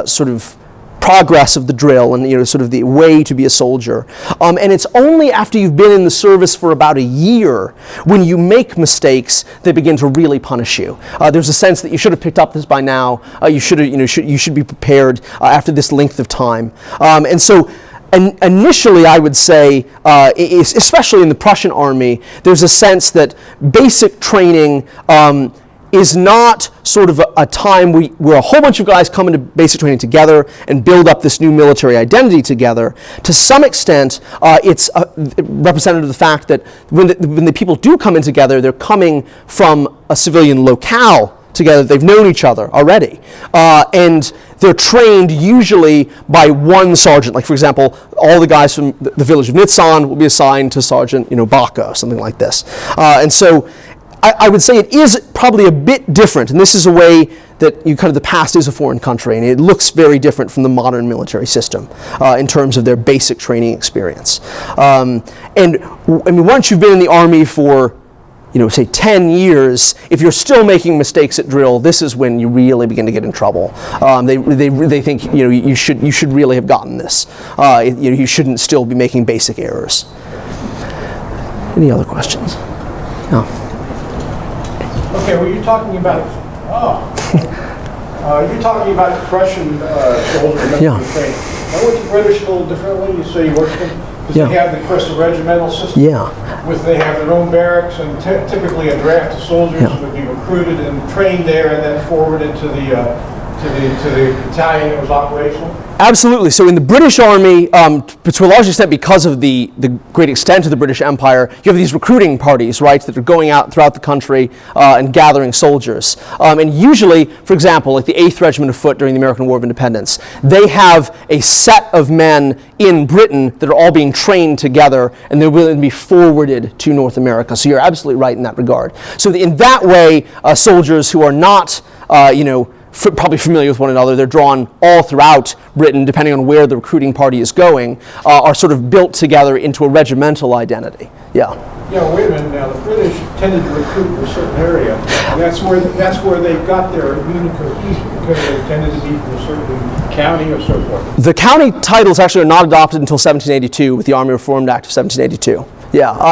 sort of progress of the drill and sort of the way to be a soldier. And it's only after you've been in the service for about a year, when you make mistakes, they begin to really punish you. There's a sense that you should have picked up this by now. You should be prepared after this length of time. And so initially, I would say, especially in the Prussian army, there's a sense that basic training is not sort of a time where a whole bunch of guys come into basic training together and build up this new military identity together. To some extent, it's representative of the fact that when the people do come in together, they're coming from a civilian locale together. They've known each other already. And they're trained usually by one sergeant. Like, for example, all the guys from the village of Nitsan will be assigned to Sergeant Baca, something like this. And so I would say it is probably a bit different, and this is a way that the past is a foreign country, and it looks very different from the modern military system in terms of their basic training experience. And I mean, once you've been in the Army for say 10 years, if you're still making mistakes at drill, this is when you really begin to get in trouble. They think you should really have gotten this. You shouldn't still be making basic errors. Any other questions? No. Okay, well, you're talking about Prussian soldiers training. Now, with the British a little differently, you say you work with them? Because they have the crystal regimental system. They have their own barracks, and typically a draft of soldiers would be recruited and trained there, and then forwarded to the battalion that was operational. Absolutely. So in the British Army, to a large extent because of the great extent of the British Empire, you have these recruiting parties, right, that are going out throughout the country and gathering soldiers. And usually, for example, like the 8th Regiment of Foot during the American War of Independence, they have a set of men in Britain that are all being trained together, and they're willing to be forwarded to North America. So you're absolutely right in that regard. So in that way, soldiers who are not, probably familiar with one another, they're drawn all throughout Britain, depending on where the recruiting party is going, are sort of built together into a regimental identity. Yeah, wait a minute now. The British tended to recruit in a certain area, and that's where they got their unit cohesion, because they tended to be from a certain county or so forth. The county titles actually are not adopted until 1782 with the Army Reformed Act of 1782.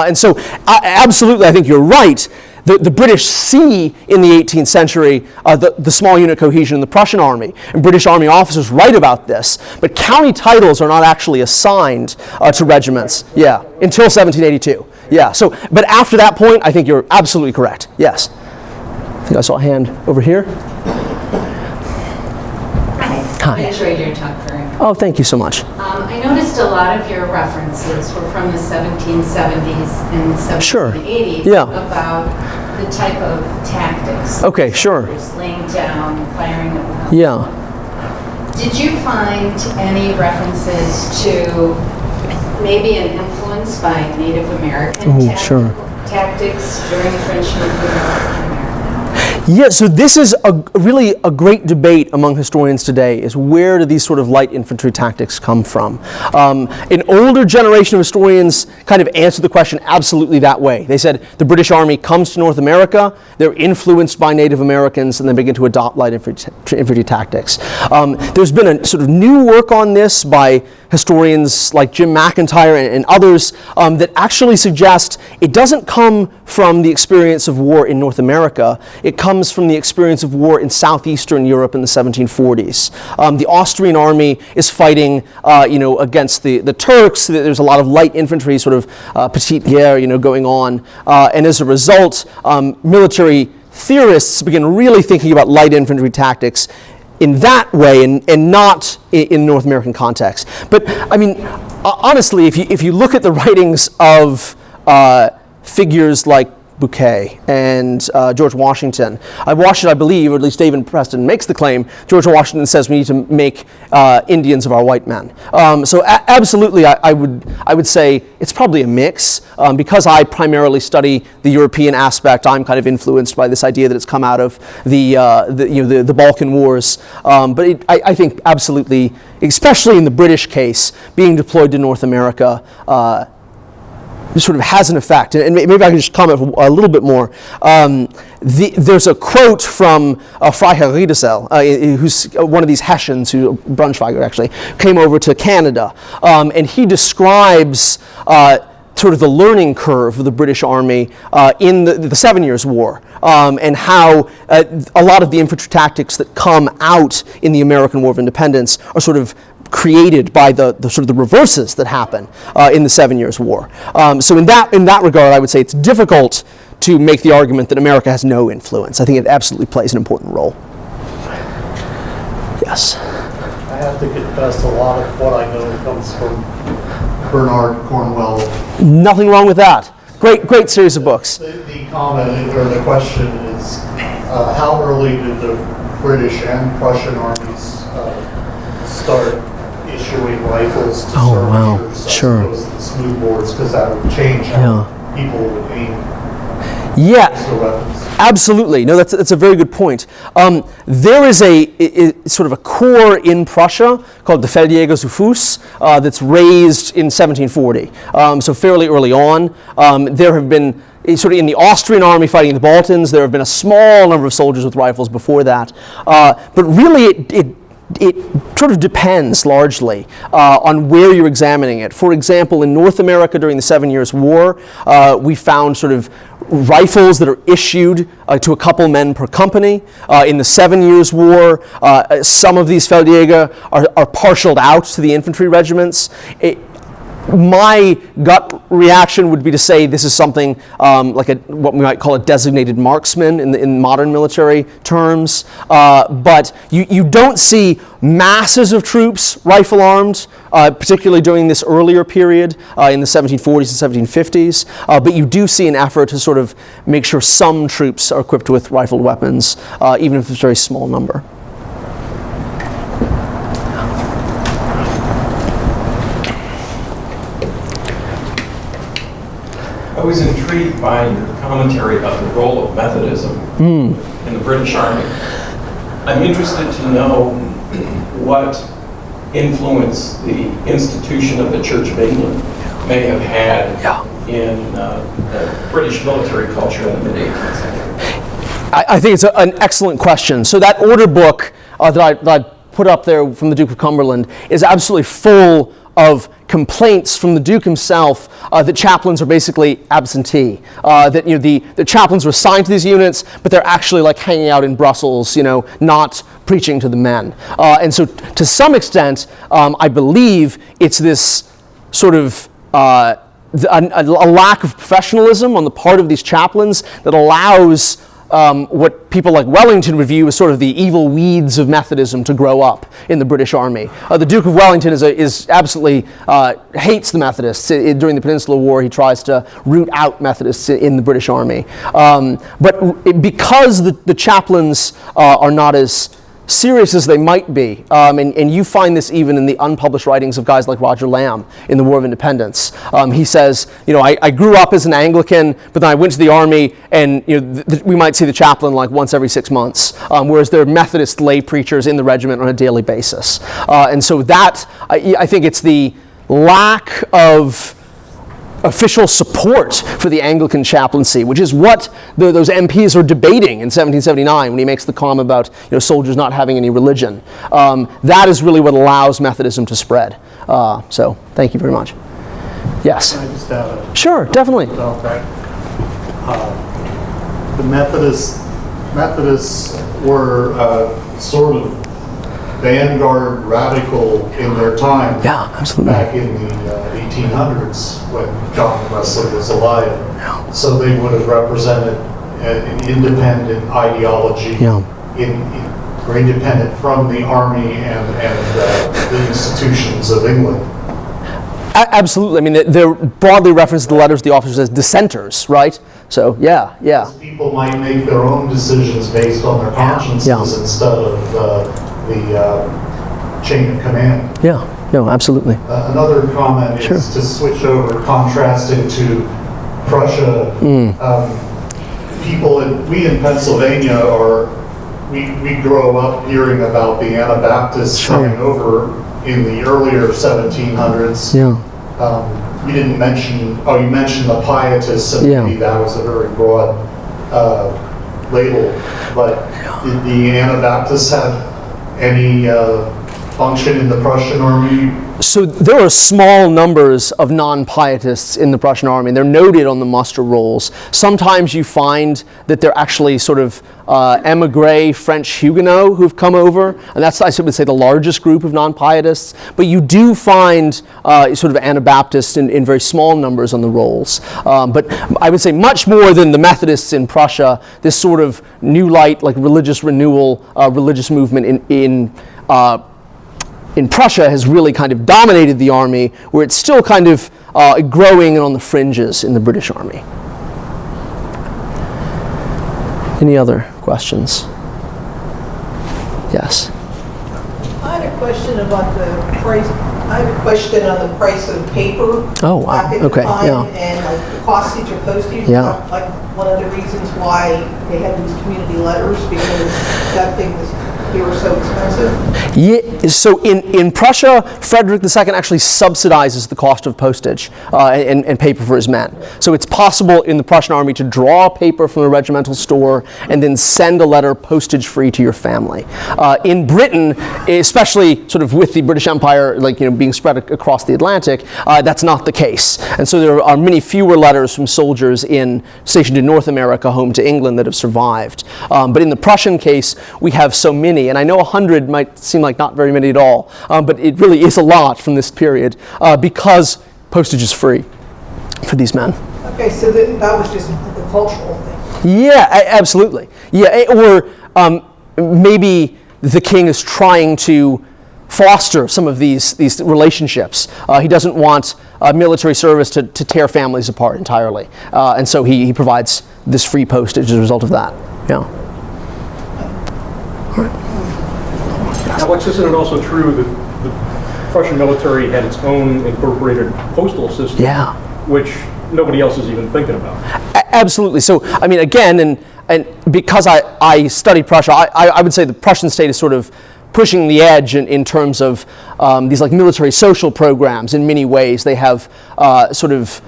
And so absolutely, I think you're right. The British see in the 18th century the small unit cohesion in the Prussian army, and British Army officers write about this, but county titles are not actually assigned to regiments, until 1782. But after that point, I think you're absolutely correct, yes. I think I saw a hand over here. Hi. I enjoyed your talk very much. Oh, thank you so much. I noticed a lot of your references were from the 1770s and 1780s about the type of tactics. Okay, sure. Laying down, firing at the Did you find any references to maybe an influence by Native American tactics during the French Nuclear? Yeah, so this is really a great debate among historians today, is where do these sort of light infantry tactics come from? An older generation of historians kind of answered the question absolutely that way. They said the British Army comes to North America, they're influenced by Native Americans, and then begin to adopt light infantry tactics. There's been a sort of new work on this by historians like Jim McIntyre and others that actually suggest it doesn't come from the experience of war in North America. It comes comes from the experience of war in southeastern Europe in the 1740s. The Austrian army is fighting, against the Turks. There's a lot of light infantry, sort of petite guerre, going on, and as a result, military theorists begin really thinking about light infantry tactics in that way and not in North American context. But I mean, honestly, if you look at the writings of figures like Bouquet and George Washington. I believe, or at least David Preston makes the claim, George Washington says we need to make Indians of our white men. So absolutely, I would say it's probably a mix. Because I primarily study the European aspect, I'm kind of influenced by this idea that it's come out of the Balkan Wars. But I think absolutely, especially in the British case, being deployed to North America sort of has an effect. And maybe I can just comment a little bit more. There's a quote from Freiherr Riedesel, who's one of these Hessians, Braunschweiger actually, came over to Canada. And he describes sort of the learning curve of the British Army in the 7 Years' War, and how a lot of the infantry tactics that come out in the American War of Independence are sort of created by the sort of the reverses that happen in the 7 Years' War. So in that regard, I would say it's difficult to make the argument that America has no influence. I think it absolutely plays an important role. Yes. I have to confess, a lot of what I know comes from Bernard Cornwell. Nothing wrong with that. Great series of books. The comment or the question is, how early did the British and Prussian armies start issuing rifles to skirmishers as opposed to the smooth bores, because that would change how people would aim their weapons? Absolutely. No, that's a very good point. There is sort of a corps in Prussia called the Feldjäger zu Fuß that's raised in 1740, so fairly early on. There have been sort of in the Austrian army fighting the Balkans, there have been a small number of soldiers with rifles before that. But really it sort of depends largely on where you're examining it. For example, in North America during the 7 Years' War, we found sort of rifles that are issued to a couple men per company. In the 7 Years' War, some of these Feldjäger are partialed out to the infantry regiments. My gut reaction would be to say this is something like what we might call a designated marksman in modern military terms. But you don't see masses of troops rifle armed, particularly during this earlier period in the 1740s and 1750s. But you do see an effort to sort of make sure some troops are equipped with rifled weapons, even if it's a very small number. I was intrigued by your commentary about the role of Methodism in the British Army. I'm interested to know what influence the institution of the Church of England may have had in the British military culture in the mid-18th century. I think it's an excellent question. So that order book that I put up there from the Duke of Cumberland is absolutely full of complaints from the Duke himself that chaplains are basically absentee. That the chaplains were assigned to these units, but they're actually like hanging out in Brussels, not preaching to the men. And so to some extent, I believe it's this sort of a lack of professionalism on the part of these chaplains that allows what people like Wellington would view as sort of the evil weeds of Methodism to grow up in the British Army. The Duke of Wellington is absolutely hates the Methodists. During the Peninsular War, he tries to root out Methodists in the British Army. But because the chaplains are not as serious as they might be, and you find this even in the unpublished writings of guys like Roger Lamb in the War of Independence. He says, I grew up as an Anglican, but then I went to the army, and we might see the chaplain like once every 6 months, whereas there are Methodist lay preachers in the regiment on a daily basis. And so that, I think it's the lack of official support for the Anglican chaplaincy, which is what those MPs are debating in 1779 when he makes the comment about soldiers not having any religion. That is really what allows Methodism to spread. So thank you very much. Yes. Can I just add Sure, definitely. about that? The Methodists Methodists were sort of vanguard radical in their time. Yeah, absolutely. Back in the 1800s when John Wesley was alive. Yeah. So they would have represented an independent ideology, or independent from the army and the institutions of England. Absolutely. I mean, they're broadly referenced in the letters to the officers as dissenters, right? So, yeah. People might make their own decisions based on their consciences instead of the chain of command. Yeah, absolutely. Another comment is to switch over, contrasting to Prussia. We in Pennsylvania we grow up hearing about the Anabaptists coming over in the earlier 1700s. You didn't mention, you mentioned the Pietists, and maybe that was a very broad label, but did the Anabaptists have any function in the Prussian army? So there are small numbers of non-pietists in the Prussian army, and they're noted on the muster rolls. Sometimes you find that they're actually sort of émigré French Huguenots who've come over, and that's, I would say, the largest group of non-pietists. But you do find sort of Anabaptists in very small numbers on the rolls. But I would say much more than the Methodists in Prussia, this sort of new light, like religious renewal, religious movement in Prussia has really kind of dominated the army, where it's still kind of growing and on the fringes in the British Army. Any other questions? Yes. I had a question about the price. I have a question on the price of paper. Oh, wow. Back at the Okay, time, and like the postage of postage. Yeah. Like one of the reasons why they had these community letters, because they were so expensive. Yeah, so in Prussia, Frederick II actually subsidizes the cost of postage and paper for his men. So it's possible in the Prussian army to draw paper from a regimental store and then send a letter postage free to your family. In Britain, especially sort of with the British Empire being spread across the Atlantic, that's not the case. And so there are many fewer letters from soldiers stationed in North America home to England that have survived. But in the Prussian case, we have so many, and I know 100 might seem like not very many at all, but it really is a lot from this period because postage is free for these men. Okay, so that was just the cultural thing. Yeah, absolutely. Yeah, or maybe the king is trying to foster some of these relationships. He doesn't want military service to tear families apart entirely, and so he provides this free postage as a result of that. Yeah. Alex, isn't it also true that the Prussian military had its own incorporated postal system, which nobody else is even thinking about? Absolutely. So, I mean, again, and because I studied Prussia, I would say the Prussian state is sort of pushing the edge in terms of these like military social programs in many ways. They have sort of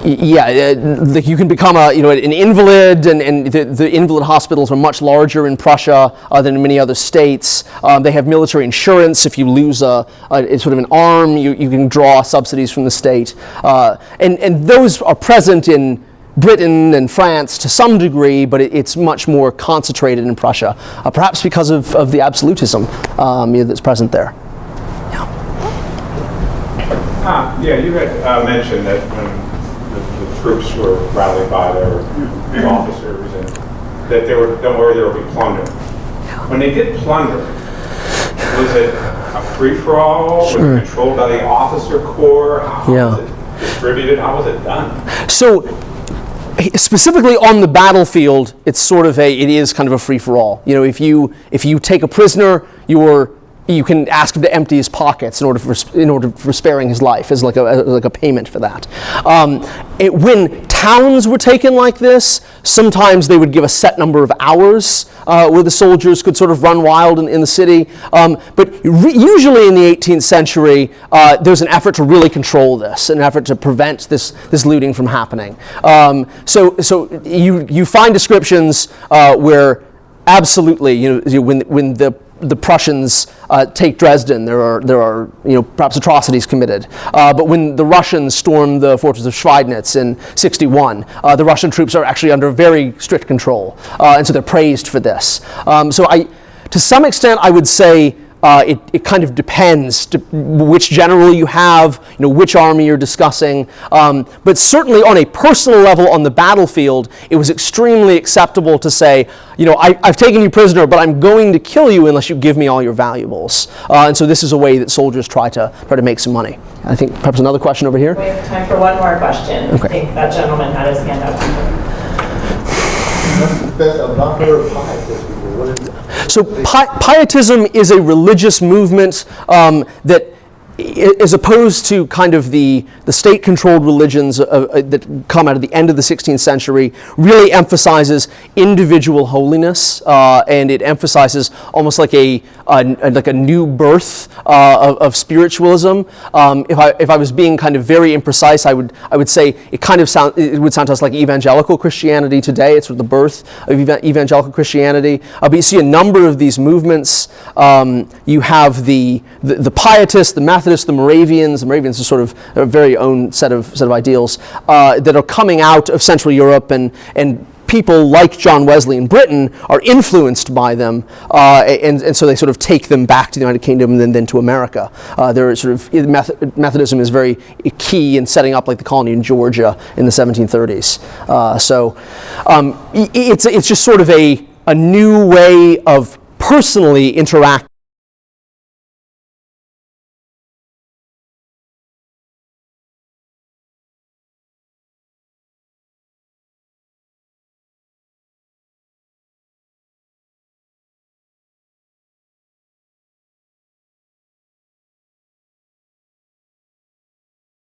you can become an invalid, and the invalid hospitals are much larger in Prussia than in many other states. They have military insurance. If you lose sort of an arm, you can draw subsidies from the state. And those are present in Britain and France to some degree, but it's much more concentrated in Prussia, perhaps because of the absolutism that's present there. You had mentioned that when the troops were rallied by their officers, and that don't worry, there will be plunder. When they did plunder, was it a free-for-all? Was it controlled by the officer corps? How was it distributed? How was it done? So, specifically on the battlefield, it's sort of it is kind of a free-for-all. If you take a prisoner, you can ask him to empty his pockets in order for sparing his life as like a payment for that. When towns were taken like this, sometimes they would give a set number of hours where the soldiers could sort of run wild in the city. But usually in the 18th century, there's an effort to really control this, an effort to prevent this looting from happening. So you find descriptions where absolutely, when the Prussians take Dresden, there are perhaps atrocities committed. But when the Russians stormed the fortress of Schweidnitz in '61, the Russian troops are actually under very strict control, and so they're praised for this. To some extent, I would say it kind of depends to which general you have, which army you're discussing. But certainly on a personal level on the battlefield, it was extremely acceptable to say, I've taken you prisoner, but I'm going to kill you unless you give me all your valuables. And so this is a way that soldiers try to make some money. I think perhaps another question over here. We have time for one more question. Okay. I think that gentleman had his hand up. I've not heard of pietism. What is it? So pietism is a religious movement that, as opposed to kind of the state-controlled religions that come out of the end of the 16th century, really emphasizes individual holiness, and it emphasizes almost like a new birth of spiritualism. If I was being kind of very imprecise, I would say it would sound to us like evangelical Christianity today. It's sort of the birth of evangelical Christianity. But you see a number of these movements. You have the Pietists, the Methodists, the Moravians. The Moravians are sort of a very own set of ideals that are coming out of Central Europe, and people like John Wesley in Britain are influenced by them, and so they sort of take them back to the United Kingdom and then to America. Methodism is very key in setting up like the colony in Georgia in the 1730s. It's just sort of a new way of personally interacting